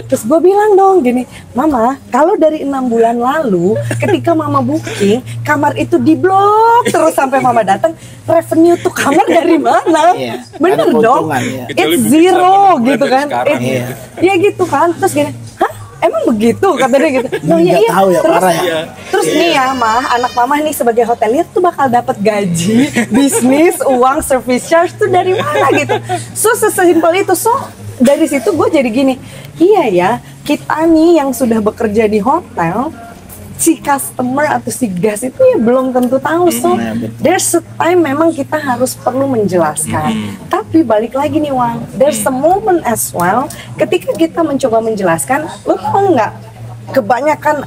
Terus gue bilang dong gini, Mama, kalau dari 6 bulan lalu ketika Mama booking, kamar itu diblok terus sampai Mama datang, revenue tuh kamar dari mana? Iya, Bener ada dong, keuntungan, ya. Kecuali it's booking zero selama gitu dari kan. sekarang, iya. Ya gitu kan, terus gini, hah? Emang begitu? Kata dia gitu. Oh iya Nggak iya. tahu ya, Terus, parah ya. terus nih ya, Mah, anak Mama nih sebagai hotelier tuh bakal dapat gaji, bisnis, uang, service charge tuh dari mana gitu. So sesimpel itu. So dari situ gue jadi gini, iya ya, kita nih yang sudah bekerja di hotel, si customer atau si guest itu ya belum tentu tahu. So ya, betul. there's a time memang kita harus perlu menjelaskan. Tapi balik lagi nih Wang, there's a moment as well ketika kita mencoba menjelaskan, lo tau nggak kebanyakan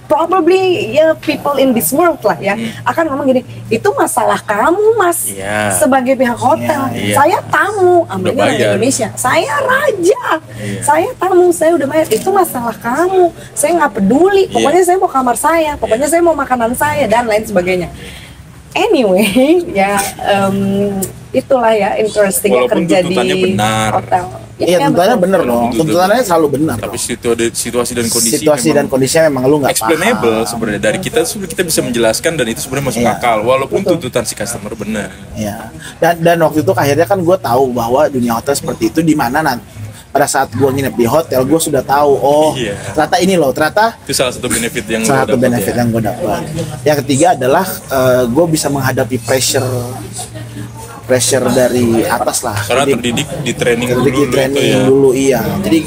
probably ya people in this world lah ya akan ngomong gini, itu masalah kamu Mas Iya. sebagai pihak hotel. Iya. Saya tamu, ambilnya Udah orang bayar. Indonesia. Saya raja, Iya. saya tamu, saya udah bayar. Itu masalah kamu. Saya nggak peduli. Pokoknya saya mau kamar saya, pokoknya saya mau makanan saya dan lain sebagainya. Anyway, ya itulah ya interesting Walaupun kerja di tuntutannya benar. hotel. Iya tentunya betul. bener dong. Tuntutannya selalu benar. Tapi dong. situasi dan kondisi Situasi dan memang kondisinya memang lu nggak explainable paham. sebenarnya dari kita sebenarnya kita bisa menjelaskan dan itu sebenarnya masuk Iya. akal walaupun Betul. tuntutan si customer benar. Ya. Dan waktu itu akhirnya kan gue tahu bahwa dunia hotel seperti itu di mana nanti pada saat gue nginep di hotel gue sudah tahu Iya. ternyata ini loh ternyata Itu salah satu benefit yang salah lo satu dapat benefit ya. yang gue dapat. Yang ketiga adalah gue bisa menghadapi pressure dari atas lah. Karena Jadi, terdidik di training terdidik dulu di training itu ya. dulu iya. Jadi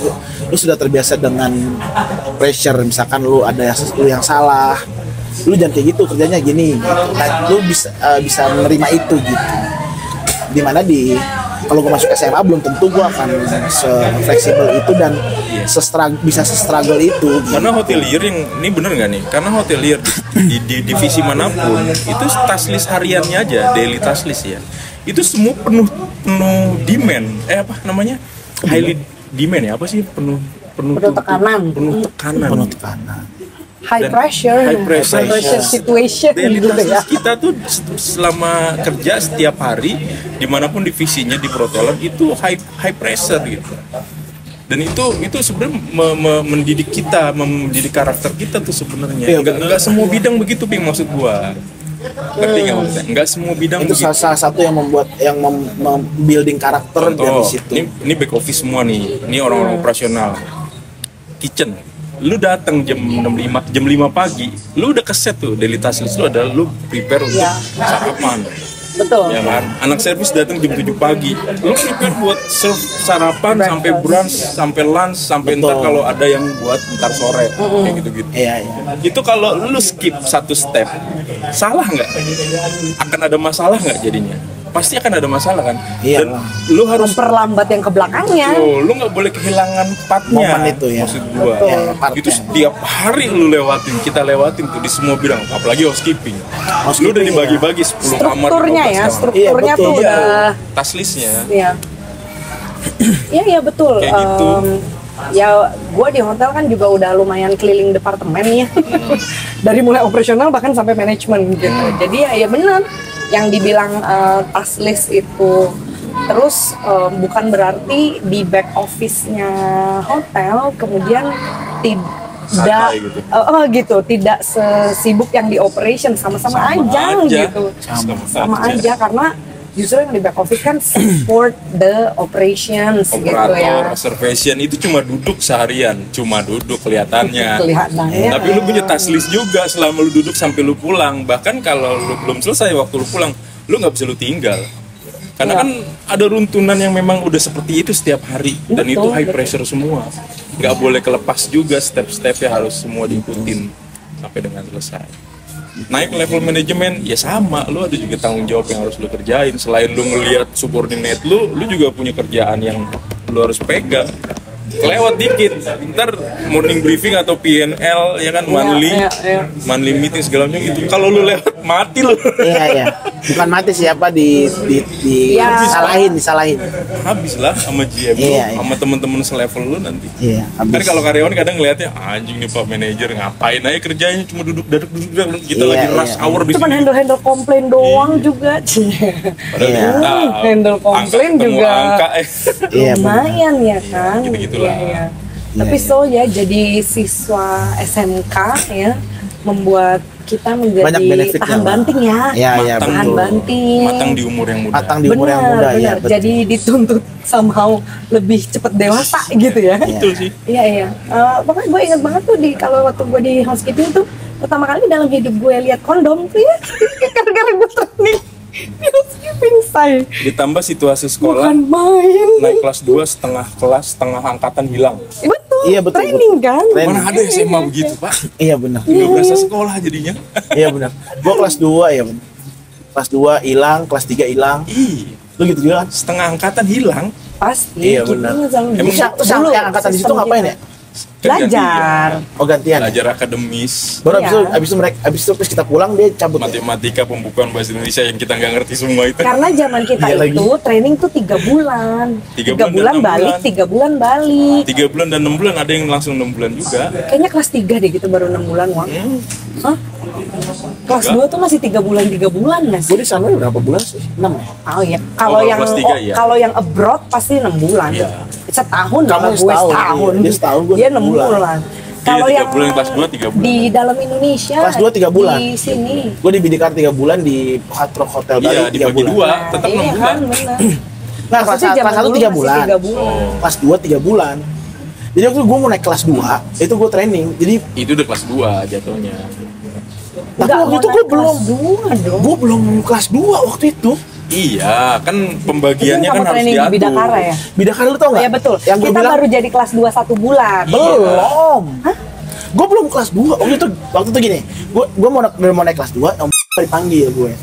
lu sudah terbiasa dengan pressure, misalkan lu ada lu yang salah, lu jangan kayak gitu kerjanya gini. Nah, lu bisa menerima itu gitu. Dimana kalau gue masuk SMA belum tentu gue akan se-fleksibel itu dan bisa se-struggle itu gitu. Karena hotelier yang ini bener nggak nih? Karena hotelier di divisi manapun itu task list hariannya aja, daily task list ya. Itu semua penuh demand. Apa namanya? Highly demand ya? Apa sih penuh tekanan. Penuh tekanan. Penuh tekanan. High Dan pressure, high pressure. situation Daily gitu task ya. list kita tuh selama kerja setiap hari dimanapun divisinya di perhotelan itu high pressure gitu. Dan itu sebenarnya mendidik kita, mendidik karakter kita tuh sebenarnya. Iya, Enggak semua bidang begitu Ping maksud gua. Ngerti nggak maksudnya? Enggak semua bidang Itu begitu. salah satu yang building karakter dari Contoh, situ. ini back office semua nih. Ini orang-orang operasional. Kitchen. Lu datang jam 5 pagi, lu udah keset tuh daily task list lu adalah lu prepare untuk Iya. sarapan. Betul. Ya kan? Anak servis datang jam 7 pagi. Lu prepare buat serve sarapan sampai brunch, sampai lunch, sampai ntar kalau ada yang buat ntar sore kayak gitu-gitu. Iya. Itu kalau lu skip satu step, salah nggak? Akan ada masalah nggak jadinya? Pasti akan ada masalah kan? Iya. Dan lu harus Memperlambat yang ke belakangnya. lu nggak boleh kehilangan partnya. Momen itu ya. Maksud gua. Betul. Ya, partnya. Itu setiap hari lu lewatin, kita lewatin tuh di semua bidang, apalagi housekeeping. Lu udah dibagi-bagi 10 kamar. Strukturnya 15 ya, kamar. strukturnya Iya, betul. tuh udah Task listnya. Iya. Iya betul. Kayak gitu. ya gue di hotel kan juga udah lumayan keliling departemen ya. Dari mulai operasional bahkan sampai manajemen gitu. Jadi ya benar yang dibilang task list itu. Terus bukan berarti di back office-nya hotel kemudian tidak gitu, tidak sesibuk yang di operation, sama-sama aja gitu. Sama aja karena justru yang di back office kan support the operations gitu ya. Operator, reservation itu cuma duduk seharian, cuma duduk kelihatannya. Tapi lu punya task list juga selama lu duduk sampai lu pulang. Bahkan kalau lu belum selesai waktu lu pulang, lu nggak bisa lu tinggal. Karena kan ada runtunan yang memang udah seperti itu setiap hari dan itu high pressure semua. Nggak boleh kelepas juga, step-stepnya harus semua diikutin sampai dengan selesai. Naik level manajemen ya sama, lu ada juga tanggung jawab yang harus lu kerjain. Selain lu ngelihat subordinate lu juga punya kerjaan yang lu harus pegang. Kelewat dikit, ntar morning briefing atau PNL ya kan, monthly meeting segala macam gitu. Kalau lu lewat mati lu. Iya. Bukan mati siapa disalahin. Habis lah sama GM lu, sama temen-temen selevel lu nanti. Iya. Kan kalau karyawan kadang ngeliatnya anjing nih Pak manajer ngapain aja kerjanya cuma duduk kita lagi rush hour di sini. Cuma handle komplain doang juga. Handle komplain juga. Lumayan ya kan. Iya. Tapi ya jadi siswa SMK ya membuat kita menjadi tahan banting ya. Tahan banting. Matang di umur yang muda. Benar. Ya. Jadi dituntut somehow lebih cepat dewasa gitu ya. Betul sih. Iya. Pokoknya gue ingat banget tuh waktu gue di housekeeping tuh pertama kali dalam hidup gue lihat kondom tuh ya. Gara-gara gue training di housekeeping say. Ditambah situasi sekolah. Bukan main. Naik kelas 2 setengah angkatan hilang. Iya betul. Training kan? Mana ada SMA begitu Pak? Iya benar. Nggak berasa sekolah jadinya. Iya benar. Gua kelas 2 ya benar. Kelas 2 hilang, kelas 3 hilang. Lu gitu juga kan? Setengah angkatan hilang. Pasti. Iya benar. Emang yang angkatan di situ ngapain ya? Belajar. Oh gantian. Belajar akademis. Baru abis itu kita pulang dia cabut. Matematika, pembukuan bahasa Indonesia yang kita nggak ngerti semua itu. Karena zaman kita itu training tuh 3 bulan. 3 bulan balik, 3 bulan balik. 3 bulan dan 6 bulan, ada yang langsung 6 bulan juga. Kayaknya kelas 3 deh gitu baru 6 bulan Wang. Hah? Kelas 2 tuh masih 3 bulan nggak sih? Gue di sana berapa bulan sih? 6 ya? Oh iya. Kalau yang abroad pasti 6 bulan. Iya. Setahun. Kamu setahun. Dia setahun, gue 6 bulan. Kalau yang kelas 2 3 bulan. Di dalam Indonesia kelas 2 3 bulan. Di sini. Gue di Bidikar 3 bulan, di Hard Rock Hotel Bali 3 bulan. Tetap 6 bulan. Nah, kelas 1 3 bulan. Kelas 2 3 bulan. Jadi waktu gue mau naik kelas 2, itu gue training. Jadi itu udah kelas 2 jatuhnya. Tapi waktu itu gue belum kelas 2 waktu itu. Iya, kan pembagiannya kan harus diatur. Di Bidakara ya? Bidakara lu tau gak? Iya betul. Yang kita baru jadi kelas 2 1 bulan. Belum. Hah? Gue belum kelas 2. Waktu itu gini, gue mau naik kelas 2, yang dipanggil gue.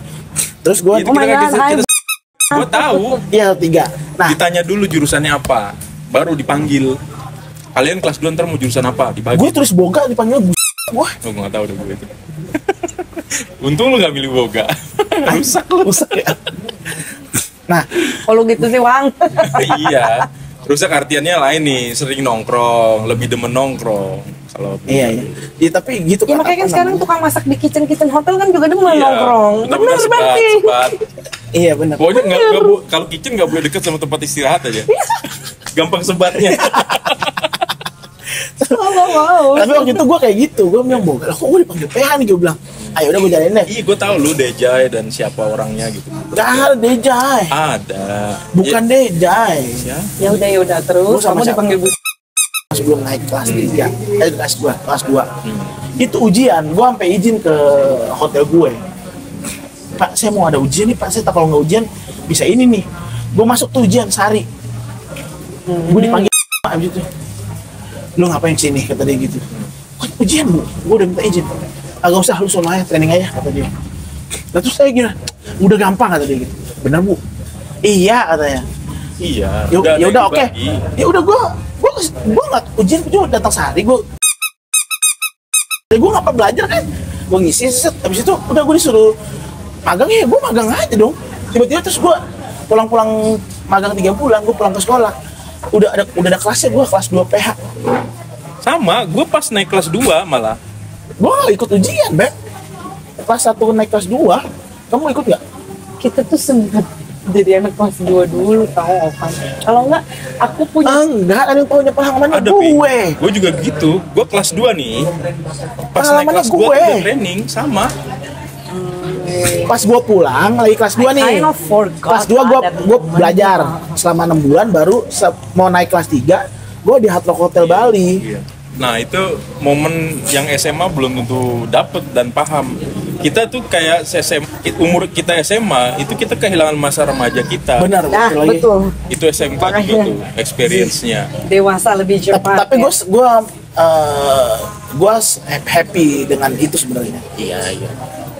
Terus gue gue tahu. Iya, 3. Nah, ditanya dulu jurusannya apa, baru dipanggil. Kalian kelas 2 ntar mau jurusan apa? Dibagi. Gue tulis boga, dipanggil wah, gue nggak tahu deh gue itu. Untung lu nggak milih boga. Rusak ya. Nah, kalau gitu sih Wang. Iya. Rusak artiannya lain nih, sering nongkrong, lebih demen nongkrong. Kalau iya. Ya, tapi gitu ya, kan. Makanya kan sekarang tukang masak di kitchen hotel kan juga demen nongkrong. Benar berarti. Iya benar. Pokoknya kalau kitchen nggak boleh deket sama tempat istirahat aja. Gampang sebatnya. Tapi waktu itu gue kayak gitu, gue bilang boga, kok gue dipanggil PH nih, gue bilang ayo udah gue jalanin deh. Iya gue tahu lu Dejay dan siapa orangnya gitu. Gak ada Dejay. Ada. Bukan Dejay. Ya udah terus kamu dipanggil Bu. Sebelum naik kelas 3, kelas 2. Itu ujian, gue sampai izin ke hotel gue. Pak, saya mau ada ujian nih Pak, saya tak kalau nggak ujian bisa ini nih. Gue masuk tuh ujian sehari. Gue dipanggil Pak abis itu. Lu ngapain sini, kata dia gitu. Ujian Bu, gue udah minta izin. Agak usah, lu soalnya training aja, kata dia. Nah terus saya gila, udah gampang, kata dia gitu. Bener Bu? Iya, katanya. Iya. Ya udah oke. Ya udah gue nggak ujian, gue datang sehari gue ngapa belajar kan? Gue ngisi set, abis itu udah gue disuruh magang ya, gue magang aja dong. Tiba-tiba terus gue pulang magang 3 bulan, gue pulang ke sekolah. udah ada kelasnya, gue kelas 2 PH. Sama, gue pas naik kelas 2 malah. Gue gak ikut ujian, Beb. Kelas 1 naik kelas 2, kamu ikut gak? Kita tuh sempat jadi anak kelas 2 dulu tahu Ovan. Kalau enggak aku punya Enggak, ada yang punya pengalaman Ada gue. Gue juga gitu. Gue kelas 2 nih. Pas naik Pengalamannya kelas 2 gue. udah training sama. Pas gue pulang lagi kelas 2 nih. kind of forgot Kelas 2 ada gue belajar selama 6 bulan, baru mau naik kelas 3 gue di Hard Rock Hotel Bali. Iya. Nah itu momen yang SMA belum tentu dapet dan paham. Kita tuh kayak umur kita SMA itu kita kehilangan masa remaja kita. Benar, Nah, betul lagi. betul. Itu SMK juga Makanya. tuh experience-nya. Dewasa lebih cepat. Tapi ya. gue happy dengan itu sebenarnya. Iya.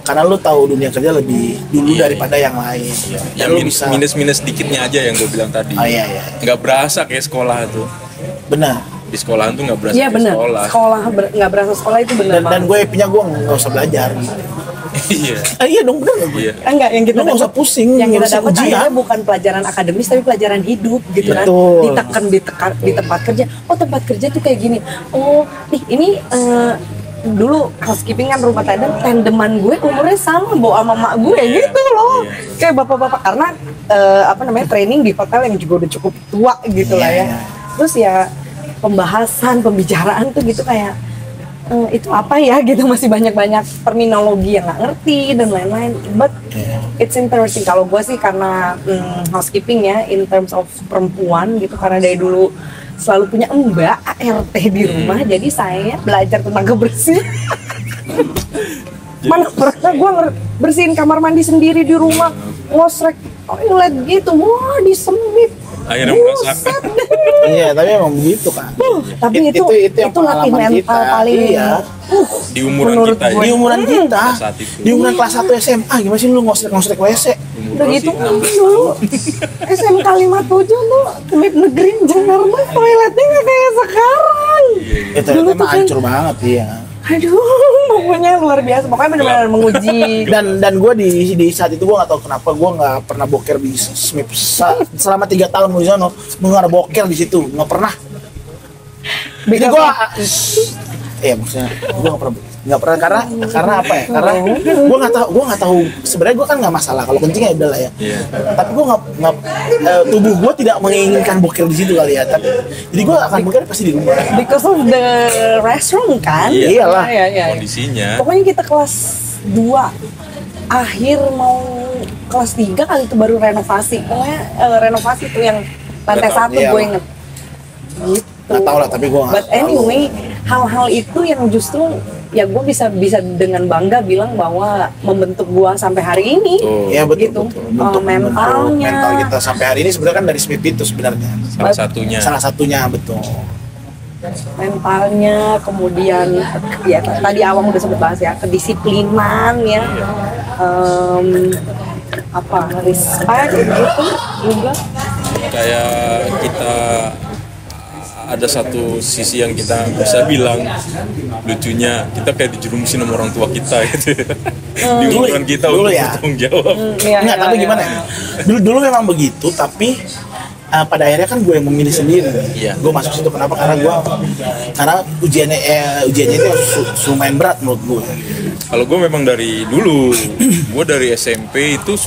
Karena lu tahu dunia kerja lebih dulu Iya, daripada yang lain. Yang Dan lu bisa minus dikitnya aja yang gue bilang tadi. Oh, iya. Nggak berasa kayak sekolah tuh. Benar. Di sekolahan tuh nggak berasa Iya kayak benar. sekolah. Nggak berasa sekolah itu benar Dan banget. gue happy-nya gue nggak usah belajar. Iya. Iya dong, benar nggak gue? Iya. Enggak, yang kita Lu nggak usah pusing yang kita ngurusin dapat ujian. akhirnya bukan pelajaran akademis tapi pelajaran hidup gitu kan. Betul. Ditekan di tempat kerja. Oh, tempat kerja tuh kayak gini. Oh, nih ini dulu housekeeping kan rumah tandeman gue umurnya sama bawa sama mak gue gitu loh. Kayak bapak-bapak karena training di hotel yang juga udah cukup tua gitu lah ya. Terus ya pembicaraan tuh gitu kayak itu apa ya gitu, masih banyak terminologi yang nggak ngerti dan lain-lain. But it's interesting kalau gue sih karena housekeeping ya in terms of perempuan gitu, karena dari dulu selalu punya mbak ART di rumah, jadi saya belajar tentang kebersihan. Mana pernah gue bersihin kamar mandi sendiri di rumah, ngosrek toilet gitu, wah disemit. Akhirnya merasakan. Iya, tapi emang begitu kan. Tapi It- itu yang latih pengalaman mental kita. paling Iya. Di umuran menurut kita gue. Di umuran kita, saat itu. di umuran kelas 1 SMA, gimana sih lu ngosrek WC? Udah gitu dulu SMK 57 tuh Mip Negeri Jakarta toiletnya nggak kayak sekarang. Itu Dulu tuh emang kan- hancur banget, iya. Aduh, pokoknya luar biasa. Pokoknya benar-benar menguji. Dan gue di saat itu gue nggak tahu kenapa gue nggak pernah boker di SMIP selama 3 tahun gue di sana. Gue nggak ada boker di situ, nggak pernah. Jadi gue, maksudnya gue nggak pernah karena apa ya? Karena gue nggak tahu sebenarnya gue kan nggak masalah kalau kencing ya udah lah ya. Iya. Tapi gue nggak tubuh gue tidak menginginkan boker di situ kali ya. Jadi gue akan boker pasti di rumah. Because of the restroom kan? Iya. Iyalah. Iya. Kondisinya. Pokoknya kita kelas 2 akhir mau kelas 3 kali itu baru renovasi. Pokoknya renovasi tuh yang lantai 1 Iya. gue inget. Gitu. Nggak tahu lah, tapi gue nggak But anyway, hal-hal itu yang justru ya gue bisa dengan bangga bilang bahwa membentuk gue sampai hari ini. Iya betul, gitu. betul. Bentuk Mentalnya. mental kita sampai hari ini sebenarnya kan dari SMIP itu sebenarnya. Salah satunya. Betul. Mentalnya, kemudian ya tadi awang udah sempat bahas ya, kedisiplinan ya, respect gitu juga. Kayak kita ada satu sisi yang kita bisa bilang lucunya, kita kayak dijerumusin sama orang tua kita gitu. Di umuran kita dulu untuk ya. bertanggung jawab. Iya, Enggak, iya, tapi iya. gimana ya? Dulu memang begitu, tapi pada akhirnya kan gue yang memilih sendiri. Iya. Gue masuk situ kenapa? Karena ujiannya itu lumayan berat menurut gue. Kalau gue memang dari dulu, gue dari SMP itu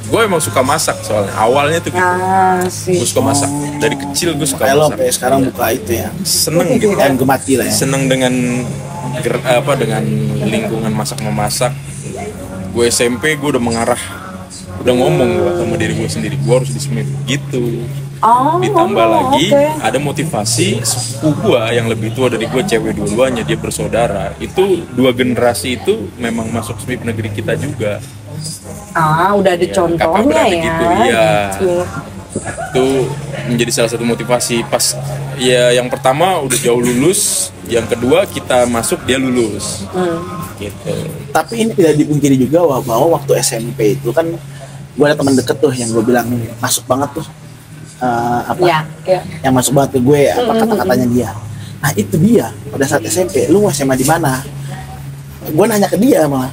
gue emang suka masak soalnya. Awalnya tuh gitu. Asik. Gue suka masak. Dari kecil gue suka Kayak lo masak. sampai sekarang buka itu ya. Seneng gitu. Dan gemati lah ya. Seneng dengan dengan lingkungan masak memasak. Gue SMP gue udah udah ngomong gue sama diri gue sendiri, gue harus di SMIP gitu. Ditambah lagi oke. ada motivasi sepupu gue yang lebih tua dari gue, cewek dua-duanya, dia bersaudara. Itu 2 generasi itu memang masuk SMIP negeri kita juga. Udah ada Ya, contohnya kakak beradik ya. gitu, iya. Gitu. Itu menjadi salah satu motivasi. Pas ya yang pertama udah jauh lulus, yang kedua kita masuk dia lulus. Gitu. Tapi ini tidak dipungkiri juga bahwa waktu SMP itu kan gue ada teman deket tuh yang gue bilang masuk banget tuh Iya. yang masuk banget ke gue kata-katanya dia. Nah itu dia pada saat SMP, lu mau SMA di mana? Gue nanya ke dia malah,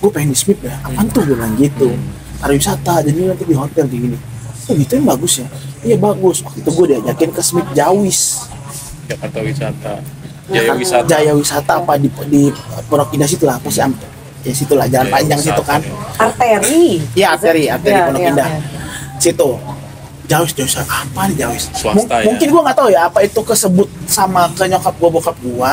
gue pengen di SMIP ya. Apaan tuh gue bilang gitu? Pariwisata, jadi nanti di hotel kayak gini. oh gitu yang bagus ya. Iya bagus. Waktu itu gue diajakin ke Smith Jawis. Jakarta Wisata. Ya Jaya kan? Wisata. Jaya Wisata apa di Pondok Indah situ lah, apa sih? Ya situ lah, jalan Jaya panjang Wisata, situ kan. ya. Arteri. Iya, arteri Pondok Iya, Indah. iya. Situ. Jawis apa nih Jawis? Swasta ya? Mungkin gue nggak tahu ya apa itu kesebut sama ke nyokap gue bokap gue,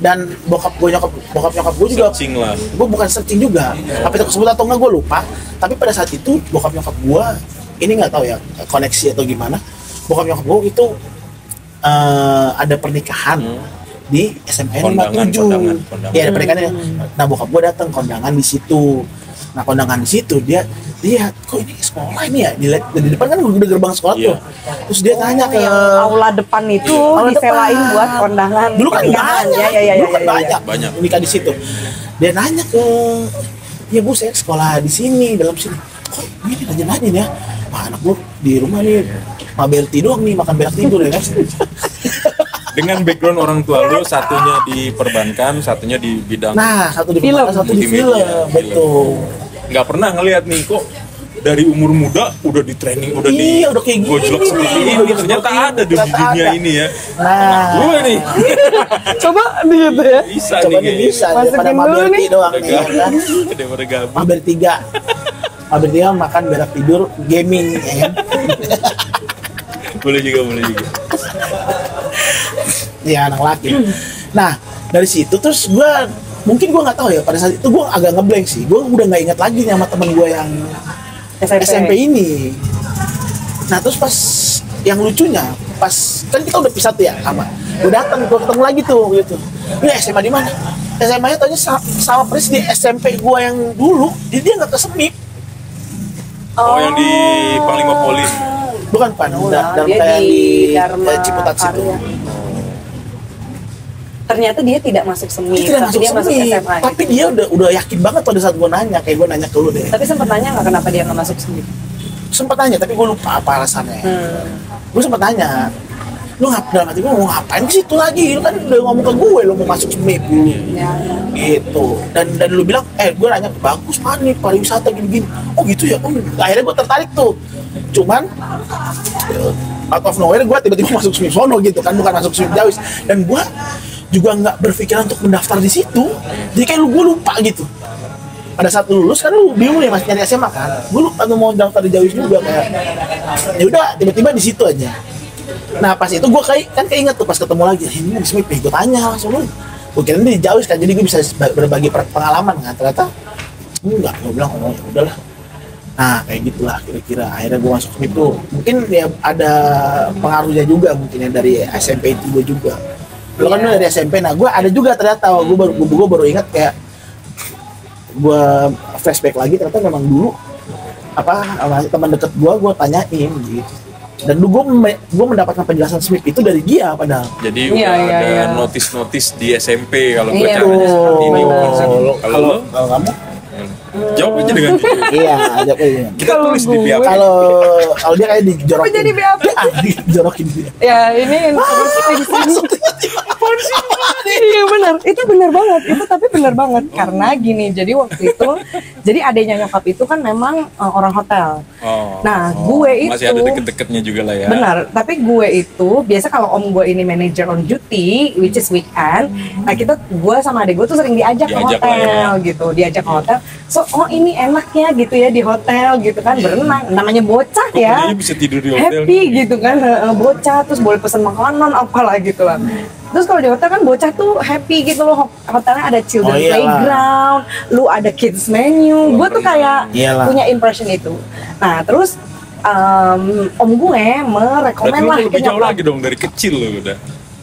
dan bokap nyokap gue juga. Searching lah. Gue bukan searching juga. Apa itu kesebut atau enggak gue lupa. Tapi pada saat itu bokap nyokap gue ini nggak tahu ya koneksi atau gimana. Bokap nyokap gue itu ada pernikahan di SMN Kondangan. 57. Iya ada pernikahannya. Nah bokap gue datang kondangan di situ. Nah kondangan di situ dia kok ini sekolah ini ya, dilihat di depan kan udah gerbang sekolah Iya. tuh. Terus dia tanya ke Aula depan itu Aula diselain depan. buat kondangan. dulu kan pernikahan. banyak, Ya. dulu kan banyak nikah di situ. Dia nanya ke, ya bu saya sekolah di sini dalam sini. Kok ini nanya ya? Wah anak gue di rumah nih maberti doang nih, makan berak tidur ya kan. Dengan background orang tua lu, satunya di perbankan, satunya di bidang Nah satu di Film. film, satu di film, Multimedia, betul. nggak pernah ngelihat nih kok dari umur muda udah di training, udah di Iya, udah kayak gini. gojlok seperti ini. Ternyata ada di Ternyata dunia ada. ini ya. Nah Gue nih Coba gitu ya. bisa coba nih nih kayaknya. bisa Masukin daripada dulu maberti nih. doang Udah nih ya kan. daripada gabung. Maber 3 makan berak tidur gaming ya kan. Boleh juga. Ya anak laki. Nah dari situ terus gue nggak tahu ya pada saat itu gue agak ngeblank sih. Gue udah nggak ingat lagi nih sama temen gue yang SMP ini. Nah terus pas yang lucunya pas kan kita udah pisah tuh ya sama. Gue datang gue ketemu lagi tuh gitu. Ini SMA di mana? SMA nya tanya sama persis di SMP gue yang dulu. Jadi dia nggak ke Semip. Oh yang di Panglima Polim. Bukan Pan, dalam dia kayak di di Dharma Ciputat situ. Karya. Ternyata dia tidak masuk semi, Dia tidak tapi dia masuk Semip. SMA. Tapi gitu. dia udah yakin banget pada saat gue nanya, kayak gue nanya ke lu deh. Tapi sempat nanya nggak kenapa dia nggak masuk semi? Sempat nanya tapi gue lupa apa alasannya. Gue sempat nanya, lu dalam hati gue mau ngapain ke situ lagi? Lu kan udah ngomong ke gue lu mau masuk SMIP dulu. Ya. Gitu. Dan lu bilang, gue nanya bagus mana nih pariwisata gini-gini. Oh gitu ya. Oh, akhirnya gue tertarik tuh. Cuman out of nowhere gue tiba-tiba masuk SMIP sono gitu kan, bukan masuk SMIP Jawis. Dan gue juga nggak berpikiran untuk mendaftar di situ. Jadi kayak gue lupa gitu. Pada saat lu lulus kan lu bingung ya masih nyari SMA kan. Gue lupa tuh mau daftar di Jawis juga kayak. Ya udah tiba-tiba di situ aja. Nah pas itu gue keinget tuh pas ketemu lagi ini di SMIP, gue tanya langsung lu. Gue kira di Jawis kan, jadi gue bisa berbagi pengalaman kan. Ternyata enggak, gue bilang oh ya udahlah. Nah kayak gitulah kira-kira. Akhirnya gue masuk SMIP tuh. Mungkin ya ada pengaruhnya juga mungkin ya dari SMP itu gue juga. Lo kan dari SMP, nah gue ada juga ternyata gue baru ingat kayak gue flashback lagi ternyata memang dulu sama teman deket gue tanyain gitu. Dan dulu gue mendapatkan penjelasan SMIP itu dari dia padahal. Jadi Iya, udah iya, ada iya. notis-notis di SMP kalau gue Iya, caranya seperti ini. benar. Kalau lo Kalau kamu jawab aja dengan jujur. iya aja kayak Kita tulis di BAP. kalau dia kayak dijorokin. Apa jadi BAP? Dijorokin dia. Ya ini informasi di sini. Iya benar, itu benar banget, itu tapi benar banget karena gini, jadi waktu itu, jadi adanya nyokap itu kan memang orang hotel. Nah, gue masih ada itu- deket-deketnya juga lah ya. Benar, tapi gue itu biasa kalau om gue ini manager on duty, which is weekend, nah gue sama adik gue tuh sering diajak ke Diajak lah hotel ya. gitu, diajak ke hotel. So, oh ini enaknya gitu ya di hotel gitu kan, berenang, namanya bocah Kok ya. dia bisa tidur di hotel? Happy gitu kan, bocah terus boleh pesan makanan apalah gitu lah. Terus kalau di hotel kan bocah tuh happy gitu loh, hotelnya ada children Oh, iyalah. playground, lu ada kids menu, gue tuh kayak Iyalah. punya impression itu. Nah terus om gue merekomen Berarti lu lah lebih ke jauh nyokap. lagi dong dari kecil lo udah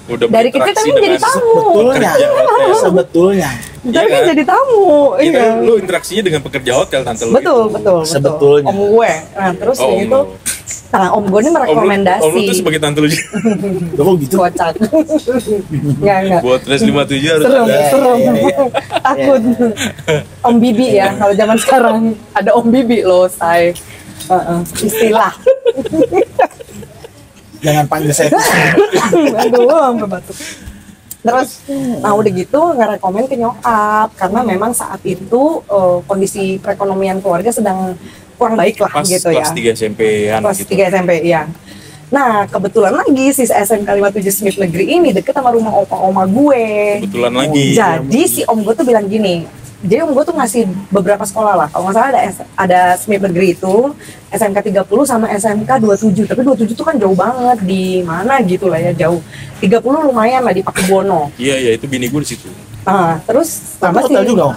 Dari kecil berinteraksi tapi menjadi dengan- tamu. Sebetulnya, Iya sebetulnya. Tapi kan kan? jadi tamu, Iya iya. kan, lu interaksinya dengan pekerja hotel tante lu Betul, itu. betul. Sebetulnya. Om gue. Nah terus Oh, om itu, lu. nah om gue ini merekomendasi. Om lu tuh sebagai tante lu juga. Loh, kok gitu? Kocak. Enggak. Buat res 57 harus Serem, ada. serem. iya, iya. Takut. Om Bibi ya, kalau zaman sekarang ada Om Bibi loh, say. Istilah. Jangan panggil saya. Aduh, sampai batuk. Terus, nah udah gitu ngerekomen ke nyokap karena memang saat itu kondisi perekonomian keluarga sedang kurang baik lah Pas gitu ya. kelas 3 SMP-an Kelas gitu. 3 SMP, iya. Nah, kebetulan lagi si SMK 57 Smith Negeri ini deket sama rumah opa-oma gue. Kebetulan lagi. Jadi si om gue tuh bilang gini, jadi om gue tuh ngasih beberapa sekolah lah. Kalau nggak salah ada Smith Negeri itu, SMK 30 sama SMK 27. Tapi 27 tuh kan jauh banget, di mana gitu lah ya, jauh. 30 lumayan lah di Pakubono. Iya, itu bini gue di situ. Nah, terus Tapi sama hotel juga, Om?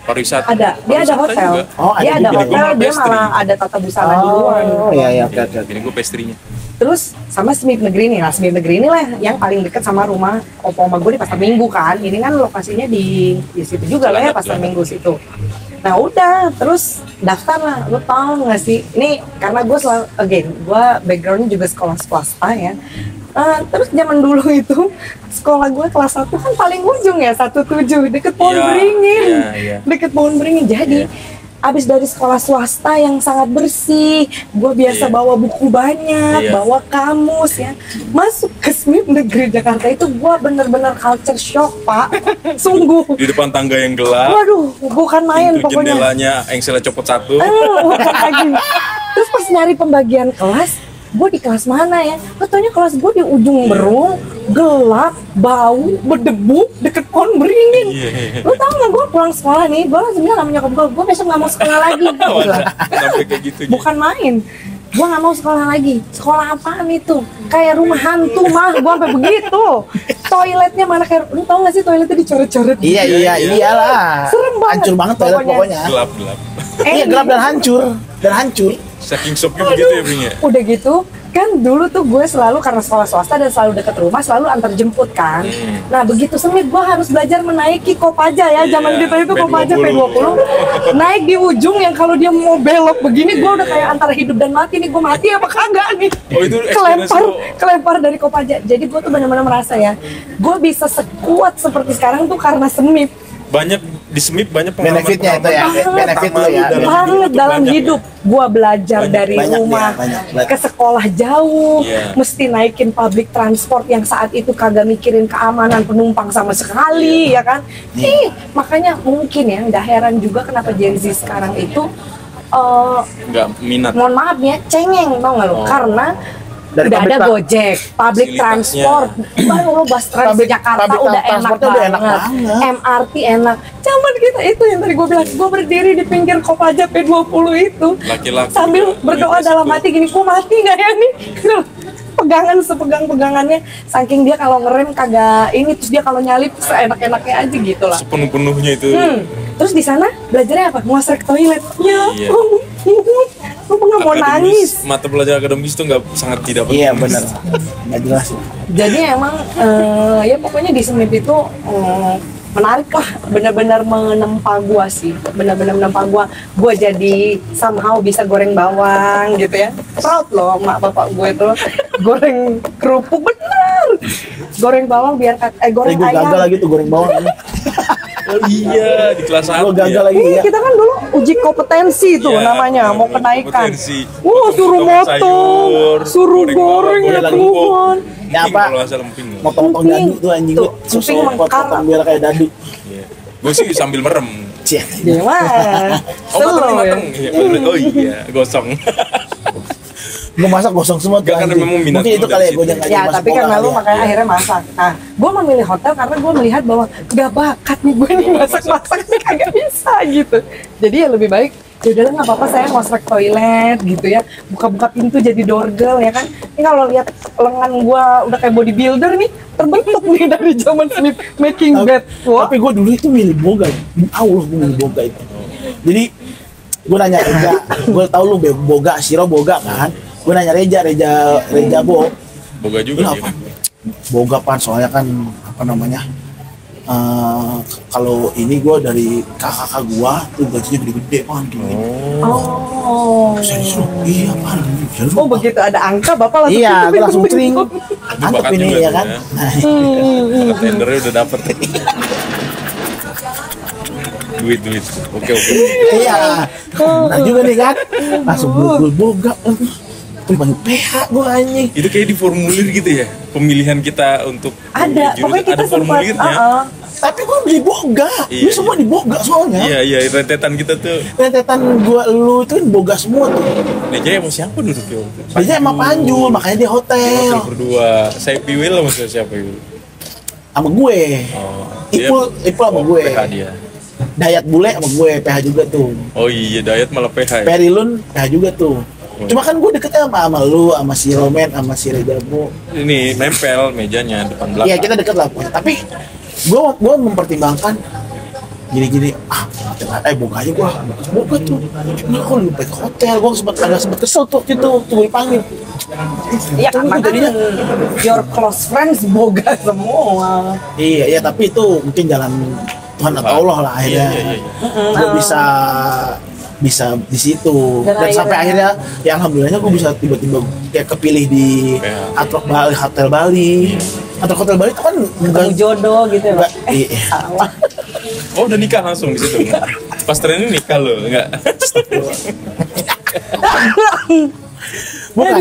Pariwisata. dia ada Pariwisata hotel. juga. Oh, ada Dia ada juga. Bini gue hotel, mah dia pastry. malah ada tata busana duluan. Oh, iya, oke. Bini gue pestrinya. Terus sama Smith Negeri nih, nah Smith Negeri ini lah yang paling dekat sama rumah opa-oma gue di Pasar Minggu kan. Ini kan lokasinya di situ juga lah ya, Pasar Minggu situ. Nah udah, terus daftar lah. Lu tau gak sih, ini karena gue selalu, again, gue backgroundnya juga sekolah swasta ya. Terus zaman dulu itu sekolah gue kelas 1 kan paling ujung ya, 17 deket Pohon Iya, Beringin. iya. Deket Pohon Beringin. Jadi abis dari sekolah swasta yang sangat bersih, gue biasa Iya. bawa buku banyak, Iya. bawa kamus ya. Masuk ke Smith Negeri Jakarta itu gue bener-bener culture shock, Pak. Sungguh. Di depan tangga yang gelap, Waduh, bukan main pintu pokoknya. jendelanya engselnya copot satu. Bukan lagi. Terus pas nyari pembagian kelas, gue di kelas mana ya? Katanya kelas gue di ujung Berung, gelap, bau, berdebu, deket Pohon Beringin. Lu tau gak, gue pulang sekolah nih, gue langsung bilang sama nyokap gue besok gak mau sekolah lagi. Gua bilang, Sampai kayak gitu. bukan main, gue gak mau sekolah lagi. Sekolah apaan itu? Kayak rumah hantu mah, gue sampai begitu. Toiletnya mana kayak, lu tau gak sih toiletnya dicoret-coret? Iya, iyalah. Serem banget. Hancur banget toilet Pokoknya. pokoknya. Gelap. Iya, gelap dan hancur. Saking shocknya begitu ya, Bing ya. Udah gitu kan dulu tuh gue selalu karena sekolah swasta dan selalu deket rumah selalu antar jemput kan. Nah begitu Smith gue harus belajar menaiki Kopaja ya, zaman Iya, kita itu Kopaja P20. P20 naik di ujung yang kalau dia mau belok begini gue udah kayak antara hidup dan mati nih, gue mati apa kagak nih. Oh, itu experience kelempar dari Kopaja. Jadi gue tuh benar-benar merasa ya gue bisa sekuat seperti sekarang tuh karena Smith. Banyak di SMIP banyak pengalaman. Benefitnya itu ya, benefit lo ya. Banget dalam hidup. Gua belajar dari banyak rumah banyak. ke sekolah jauh, Iya. mesti naikin public transport yang saat itu kagak mikirin keamanan penumpang sama sekali, ya kan? Makanya mungkin ya, nggak heran juga kenapa Gen Z sekarang itu Nggak minat. mohon maaf ya, cengeng tau nggak lo? Karena Dari udah ada public Gojek, public Fasilitasnya. transport, baru lo bus trans Public- Jakarta public udah enak transportnya banget. udah enak banget. MRT enak. Zaman kita itu yang tadi gue bilang, gue berdiri di pinggir Kopaja P20 itu, Laki-laki sambil juga berdoa punya dalam resiko. hati gini, gue mati nggak ya nih? Pegangan sepegang-pegangannya, saking dia kalau ngerem kagak ini, terus dia kalau nyalip seenak-enaknya aja gitu lah. Sepenuh-penuhnya itu. Terus di sana belajarnya apa? Ngosrek toilet. Ya, Iya. lu nggak mau nangis. Mata pelajaran akademis itu nggak sangat tidak penting. Iya benar. Nggak jelas. Jadi emang ya pokoknya di Smith itu menarik lah, benar-benar menempa gua sih, benar-benar menempa gua jadi somehow bisa goreng bawang gitu ya, proud loh mak bapak gue itu goreng kerupuk bener, goreng bawang biar goreng Gue gagal ayam. lagi tuh goreng bawang. Oh iya, di kelas 1 Gue gagal lagi ya. Kita kan dulu uji kompetensi tuh Iya, namanya, mau uji kenaikan. kompetensi. Wah, suruh Potong motong, sayur, suruh goreng ya goreng Tuhan. Ya apa? Kalau nggak salah emping. Motong-motong Emping. dadu tuh anjing Tuh, gue. emping mengkar. Potong biar kayak dadu. Iya. Gue sih sambil merem. Cie. Dia mah, Oh, slow ya. mateng. Iya, oh iya, gosong. Gue masak gosong semua tuh Gak, karena anjing. memang minat Mungkin lu itu dari kali ya situ. gue jangan Ya tapi karena lu makanya akhirnya masak. Nah, gue memilih hotel karena gue melihat bahwa gak bakat nih gue nih masak-masak nih kagak bisa gitu. Jadi ya lebih baik ya udah nggak apa-apa saya ngosrek toilet gitu ya, buka-buka pintu jadi doorgirl ya kan. Ini kalau lihat lengan gue udah kayak bodybuilder nih, terbentuk nih dari zaman Smith making bed. Wah, Tapi gue dulu itu milih boga. Demi Allah gue milih boga itu. Jadi gue nanya Reja, gue tau lu boga, Siro boga kan. Gue nanya Reja Bo, Boga juga lu dia. apa? Boga pan, soalnya kan apa namanya? Kalau ini gue dari kakak gue tuh gajinya gede-gede pan gini. oh, Serius lu? Iya pan. Ya, lu oh begitu ada angka bapak langsung Iya, gue tutupin langsung pintu. cering. Mantep bakat ini juga ya tuh kan. ya. Nah, Bakat tendernya udah dapet. Duit. Oke. iya. Nah juga nih kan. Langsung gue boga. Tuh banyak PH gue anjing. Itu kayak di formulir gitu ya, pemilihan kita untuk Ada, jurusan, pokoknya kita ada sempat formulirnya. Tapi gue beli boga. Iya, Ini semua di boga soalnya. Iya, rentetan kita tuh. Rentetan gue lu itu boga semua tuh. Deja sama siapa duduknya waktu itu? Dia emang Panjul, makanya dia Hotel hotel. berdua. Saya Piwil sama siapa itu? Sama gue. Oh, Ipul sama gue. PH dia. Dayat bule sama gue, PH juga tuh. Oh iya, diet malah PH ya? Perilun, PH juga tuh. Cuma kan gue deketnya sama lu, sama si Romen, sama si Redabu. Ini nempel mejanya depan belakang. Iya kita deket lah pokoknya. Tapi gue mempertimbangkan gini-gini. Boga aja gue. Boga tuh. Ini kok lu ke hotel. Gue agak sempet kesel tuh waktu itu gue dipanggil. Iya kan, Tunggu, jadinya. your close friends boga semua. Iya, tapi itu mungkin jalan Tuhan atau Allah lah akhirnya. Iya. Gue bisa di situ dan sampai akhirnya ya alhamdulillahnya gue bisa tiba-tiba kayak kepilih di Hotel Bali. Hotel Bali itu kan Ketemu jodoh gitu ya, Pak. Iya. Salah. Oh udah nikah langsung di situ. Pas training nikah lo, enggak? Bukan.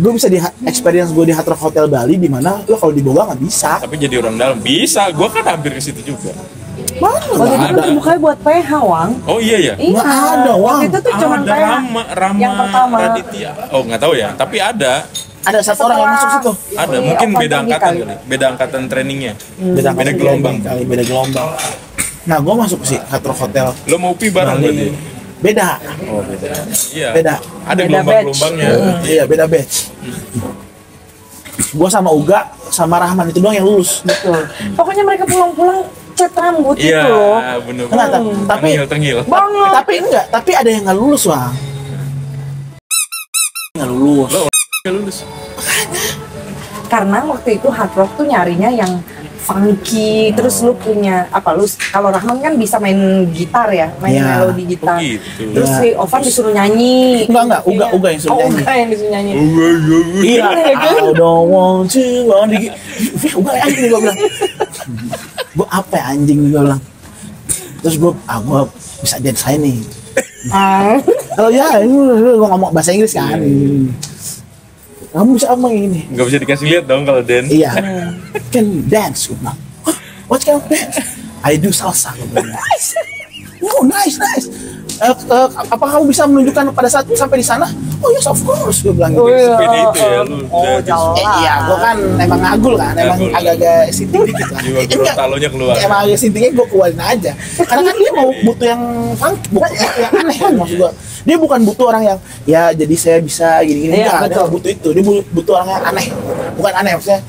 Gue bisa di experience gue di Hard Rock Hotel Bali di mana lo kalau di Boga nggak bisa. Tapi jadi orang dalam bisa. Gua kan hampir ke situ juga. Mana Waktu itu kan ada? terbukanya buat PH, Wang. Oh iya ya. Iya, Nggak ada, Wang. waktu itu tuh cuma Ada PH Rama yang pertama. Raditya. Oh nggak tahu ya. Tapi ada. Ada satu orang yang masuk situ. Ada. Iya, Mungkin Ovan beda Tinggi angkatan kali. kali. Beda angkatan trainingnya. Beda gelombang. kali, beda gelombang. Nah, gue masuk sih Hard Rock Hotel Lo mau pi bareng berarti? beda. Oh beda. Iya. Beda. Ada Beda gelombang-gelombangnya. Iya, beda batch. Gue sama Uga sama Rahman itu doang yang lulus. Betul. Pokoknya mereka pulang-pulang cat rambut Iya, itu loh. bener. Enggak, tapi Tengil. Banget. tapi ada yang nggak lulus, Wang. Nggak lulus. Nggak lulus. Karena waktu itu hard rock tuh nyarinya yang funky, terus lu punya apa, lu kalau Rahman kan bisa main gitar ya, main Iya. melodi gitar. Oh, gitu. Terus Iya. si Ovan disuruh nyanyi. Enggak, Uga yang suruh nyanyi. Uga yang disuruh nyanyi. Iya, I don't want to Uga anjing gue bilang. Gue apa ya anjing gue bilang. Terus gue bisa dance aja nih. Ah. Kalau ya ini gue ngomong bahasa Inggris kan. Kamu bisa apa ini? Nggak bisa dikasih lihat dong kalau dance. Iya. Can dance gue bilang. "Hah? What kind of dance? I do salsa. Gue bilang. Oh nice. Apa kamu bisa menunjukkan pada saat sampai di sana? Oh yes of course gue bilang gitu. Sepede itu ya lu. Oh, udah jauh. Iya, gue kan emang ngagul kan, emang Ngagul. agak-agak sinting dikit lah. Jiwa Enggak, Gorontalonya keluar. Emang agak sintingnya gue keluarin aja. Karena kan dia mau butuh yang funk, bukan yang aneh kan maksud gue. Dia bukan butuh orang yang ya jadi saya bisa gini-gini. Iya, Enggak, dia betul. nggak butuh itu. Dia butuh orang yang aneh. Bukan aneh maksudnya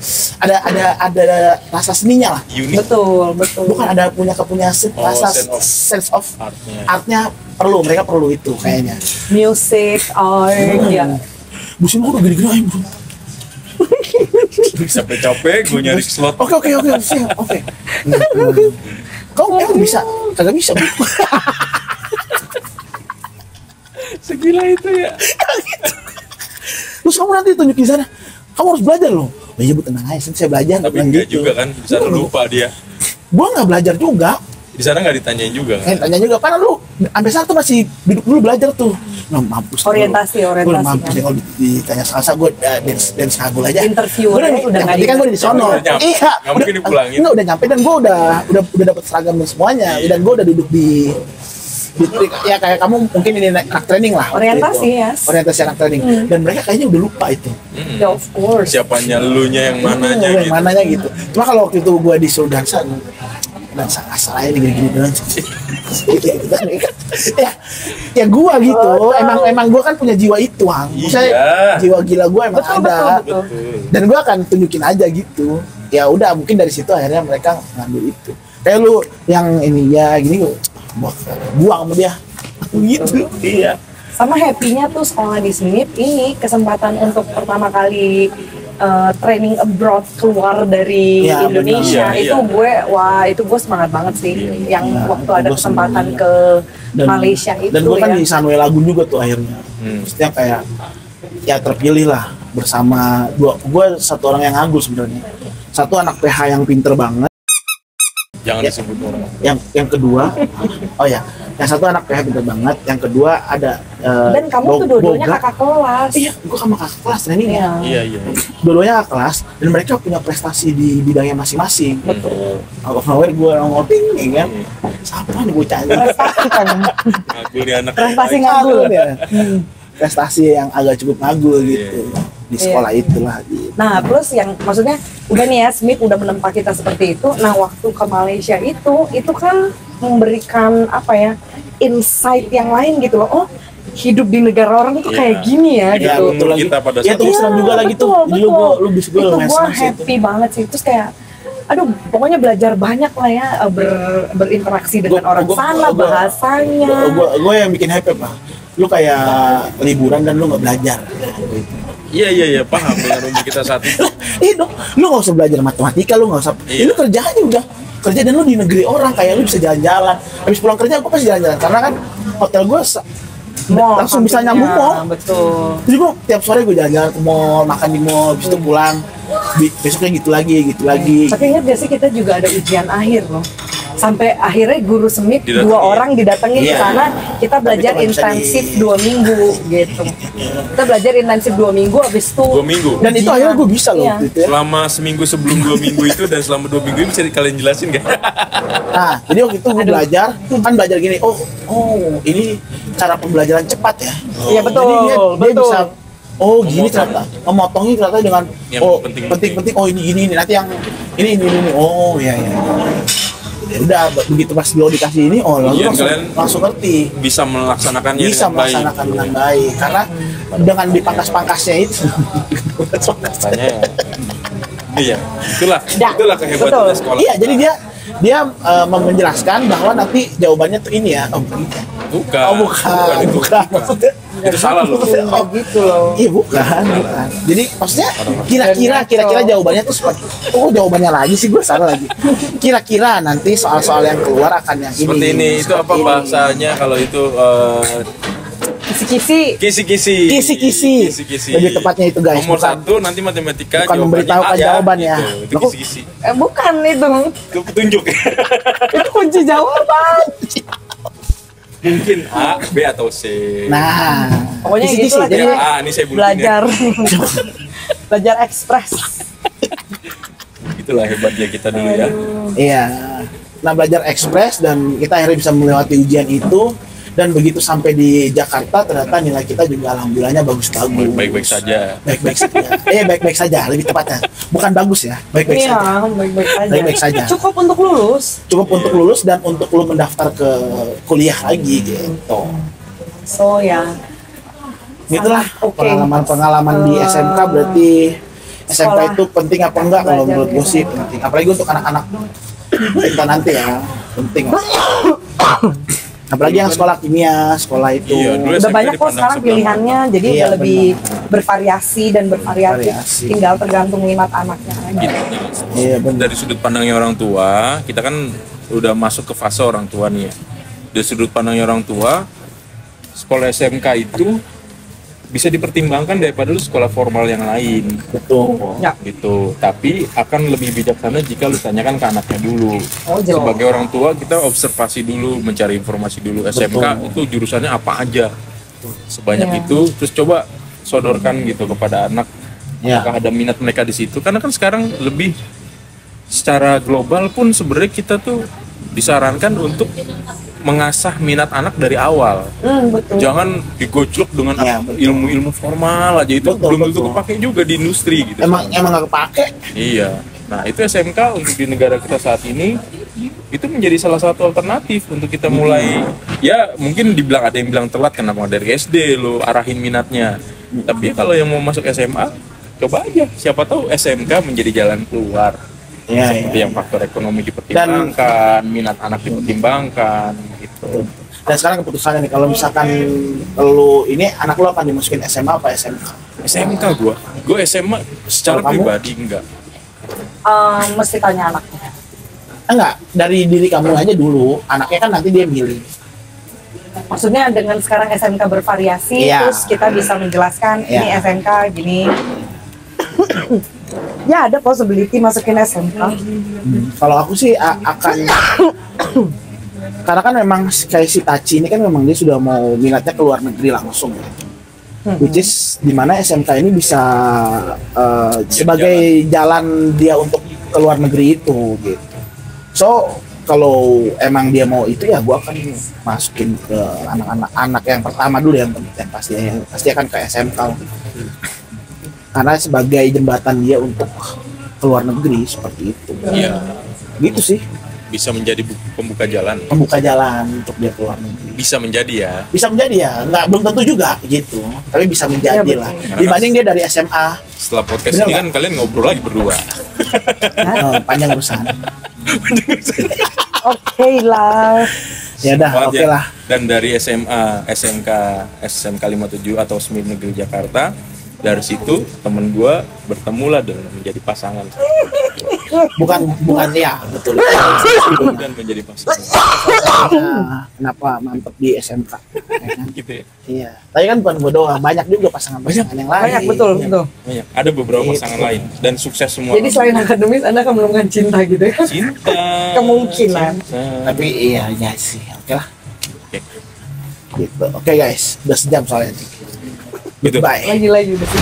ada rasa seninya lah. Unik. Betul. Bukan ada punya rasa sense of artnya mereka perlu itu kayaknya. Music, art, ya. Busin gue udah gede-gede aja, bro. Capek-capek gue nyari slot. Oke, siap, oke. Kau emang bisa? Kagak bisa, bro. Segila itu ya. Terus kamu nanti tunjukin sana, kamu harus belajar loh. Oh iya bu, tenang aja, saya belajar. Tapi enggak juga kan, bisa lupa dia. Gua nggak belajar juga. Di sana nggak ditanyain juga kan. Tanya juga, karena lu sampai saat tuh masih duduk dulu belajar tuh. Nah, mampus. Orientasi Gue mampus kan. kalau ditanya salsa, gue dance ngagul aja. Interview Gua udah yang nggak penting kan gue di sono. Udah nyampe. Iya. Nggak mungkin dipulangin. Enggak, udah nyampe dan gue udah dapet seragam dan semuanya. Dan gue udah duduk di ya kayak kamu mungkin ini anak training lah. Orientasi, gitu. yes. Orientasi anak training. Dan mereka kayaknya udah lupa itu. Ya, of course. Siapanya elunya yang mananya Yang gitu. mananya gitu. Cuma kalau waktu itu gue disuruh dansa asal aja gini-gini doang. ya gue gitu. Emang gue kan punya jiwa itu, Ang. Maksudnya Iya. jiwa gila gue emang ada. Betul. Dan gue akan tunjukin aja gitu. Ya udah, mungkin dari situ akhirnya mereka ngambil itu. Kayak lu yang ini ya gini gue buang sama dia. Gitu. Iya. Sama happy-nya tuh sekolah di SMIP ini kesempatan untuk pertama kali training abroad keluar dari Ya, Indonesia. benar. Itu Iya. gue semangat banget sih yang Ya, waktu ada gua kesempatan seneng. ke Malaysia itu Dan gue kan ya. di Sunway Lagun juga tuh akhirnya. Maksudnya kayak ya terpilih lah bersama gue satu orang yang ngagul sebenarnya. Satu anak PH yang pinter banget. Jangan Ya. disebut orang. Yang kedua, oh ya, yang satu anak PH pintar banget, yang kedua ada Dan kamu tuh dua-duanya boga. kakak kelas. Iya, gue sama kakak kelas training ya. Iya. Iya. Dua-duanya kakak kelas dan mereka punya prestasi di bidangnya masing-masing. Betul. Out of nowhere gue ngoting, ya kan? Siapa nih bocah ini? Prestasi kan. Ngagul nih anak. Prestasi Baik. ngagul. ya. Prestasi yang agak cukup ngagul gitu di sekolah itulah. Gitu. Nah, terus yang maksudnya udah nih ya, Smith udah menempa kita seperti itu. Nah, waktu ke Malaysia itu kan memberikan apa ya, insight yang lain gitu loh. Oh, hidup di negara orang itu kayak gini ya, Ya, gitu. betul lagi. Kita pada Ya, saat tuh itu. serem juga lagi tuh. Jadi lu bisa gue itu lumayan gue senang sih itu. happy banget sih. Terus kayak aduh, pokoknya belajar banyak lah ya, berinteraksi dengan orang sana, bahasanya. Gue yang bikin happy pak. Lu kayak liburan dan lu nggak belajar. Iya, paham dengan umur kita saat itu. Dong, lu nggak usah belajar matematika, lu nggak usah. Iya. Lu kerja aja udah. Kerja dan lu di negeri orang, kayak lu bisa jalan-jalan. Habis pulang kerja gue pasti jalan-jalan karena kan hotel gue Mall, langsung bisa sampingnya, nyambung mall. betul. Jadi gue tiap sore gue jalan-jalan ke mall, makan di mall, habis itu pulang. Besoknya gitu lagi. Tapi ingat gak sih kita juga ada ujian akhir loh. Sampai akhirnya guru Smith Didatengin. 2 orang didatengin ke Iya. sana, kita belajar Tapi itu nggak bisa intensif 2 minggu gitu. Kita belajar intensif 2 minggu, habis itu 2 minggu. Dan itu akhirnya gue bisa loh Iya. waktu itu ya. Selama seminggu sebelum 2 minggu itu dan selama 2 minggu ini bisa kalian jelasin gak? Nah, jadi waktu itu gue belajar, kan belajar gini, oh ini cara pembelajaran cepat ya. Iya, betul, Jadi dia betul. bisa, gini ternyata, memotongnya ternyata dengan, Yang penting-penting. oh ini gini, nanti yang ini, oh iya. Ya udah, begitu pas lo dikasih ini, lalu Iya, kalian langsung ngerti. Bisa melaksanakannya Bisa dengan baik. melaksanakan dengan baik, karena dengan dipangkas-pangkasnya itu. Makanya iya, itulah kehebatan betul. sekolah. Iya, jadi dia menjelaskan bahwa nanti jawabannya tuh ini ya. Bukan. Bukan. Maksudnya Itu salah loh. kayak gitu loh. Iya bukan. Jadi maksudnya kira-kira jawabannya tuh seperti jawabannya lagi sih gue salah lagi. Kira-kira nanti soal-soal yang keluar akan yang ini. Seperti ini, itu apa Seperti ini. bahasanya kalau itu Kisi-kisi. kisi-kisi. Kisi-kisi. Lebih tepatnya itu guys. Nomor bukan- 1 nanti matematika bukan memberitahukan jawabannya. Gitu. Itu Loh. kisi-kisi. Bukan itu. Itu petunjuk. Itu kunci jawaban. Mungkin A, B atau C. Nah, Pokoknya kisi-kisi. gitu lah, Jadi A ini saya bulletin ya. Belajar ekspres. Itulah hebatnya kita dulu ya. iya. Nah, belajar ekspres dan kita akhirnya bisa melewati ujian itu. Dan begitu sampai di Jakarta ternyata nilai kita juga alhamdulillahnya bagus-bagus. Baik-baik saja. Baik-baik saja. Baik-baik saja lebih tepatnya. Bukan bagus ya, baik-baik Iya, saja. baik-baik aja. Baik-baik saja. Cukup untuk lulus. Cukup untuk lulus dan untuk lu mendaftar ke kuliah lagi gitu. So ya. Gitulah Oke. pengalaman-pengalaman di SMK berarti SMK Sekolah. itu penting apa enggak? Kalau Belajar menurut gue gitu. sih penting. Apalagi untuk anak-anak kita nanti ya penting. Apalagi yang sekolah kimia, sekolah itu. Iya, dulu Udah SMK banyak kok dipandang sekarang sebelah pilihannya, jadi Iya, udah lebih bervariasi dan bervariatif. Bervariasi. Tinggal tergantung minat anaknya aja. gitu. Iya benar. Dari sudut pandangnya orang tua, kita kan udah masuk ke fase orang tua nih ya. Dari sudut pandangnya orang tua, sekolah SMK itu bisa dipertimbangkan daripada lu sekolah formal yang lain. Betul. Ya. Gitu. Tapi akan lebih bijaksana jika lu tanyakan ke anaknya dulu. Oh, jelas. Sebagai orang tua kita observasi dulu, mencari informasi dulu. SMK itu jurusannya apa aja. Sebanyak Iya. itu, terus coba sodorkan gitu kepada anak. Ya. Apakah ada minat mereka di situ? Karena kan sekarang lebih secara global pun sebenarnya kita tuh disarankan untuk mengasah minat anak dari awal. Betul. Jangan digojlok dengan Iya, betul. ilmu-ilmu formal aja, itu Betul, belum tentu betul. kepake juga di industri gitu. Emang nggak kepake. Iya. Nah, itu SMK untuk di negara kita saat ini itu menjadi salah satu alternatif untuk kita mulai, ya mungkin dibilang ada yang bilang telat kenapa nggak dari SD lo arahin minatnya. Tapi kalau yang mau masuk SMA, coba aja. Siapa tahu SMK menjadi jalan keluar. Iya, Seperti iya. yang faktor ekonomi dipertimbangkan, minat anak dipertimbangkan gitu. Dan sekarang keputusannya nih, kalau misalkan lu ini anak lu akan dimasukin SMA apa SMK? SMK gue SMA secara Kalau kamu? pribadi enggak. Mesti tanya anaknya. Enggak, dari diri kamu aja dulu, anaknya kan nanti dia milih. Maksudnya dengan sekarang SMK bervariasi, Iya. terus kita bisa menjelaskan Iya. ini SMK gini. Ya ada possibility masukin SMK. Kalau aku sih akan karena kan memang kayak si Tachi ini kan memang dia sudah mau minatnya ke luar negeri langsung ya. Which is dimana SMK ini bisa sebagai jalan dia untuk ke luar negeri itu gitu. So kalau emang dia mau itu ya gua akan masukin ke anak yang pertama dulu yang pasti akan ke SMK karena sebagai jembatan dia untuk ke luar negeri seperti itu. Iya. Gitu sih. Bisa menjadi pembuka jalan. Pembuka jalan untuk dia keluar negeri. Bisa menjadi ya. Bisa menjadi ya, nggak belum tentu juga gitu, tapi bisa menjadi Ya, lah. Dibanding dia dari SMA, Setelah podcast Bener ini nggak? kan kalian ngobrol lagi berdua. panjang urusan. Oke lah. Ya udah, Banget oke ya. lah. Dan dari SMA, SMK 57 atau SMIP Negeri Jakarta, dari situ temen gue bertemulah dan menjadi pasangan. Bukan ya, betul. Dan menjadi pasangan. Nah, kenapa mantep di SMK? Ya kan? Gitu ya. Iya. Tapi kan bukan gue doang, banyak juga pasangan-pasangan yang lain. Banyak betul. Banyak. Ada beberapa Gitu. pasangan lain dan sukses semua. Jadi selain akademis Anda akan menemukan cinta gitu ya. cinta. Kemungkinan. Cinta. Tapi iya sih, oke lah. Oke. Gitu. Oke guys, udah sejam soalnya. Gitu. Bye. Lagi-lagi udah sih.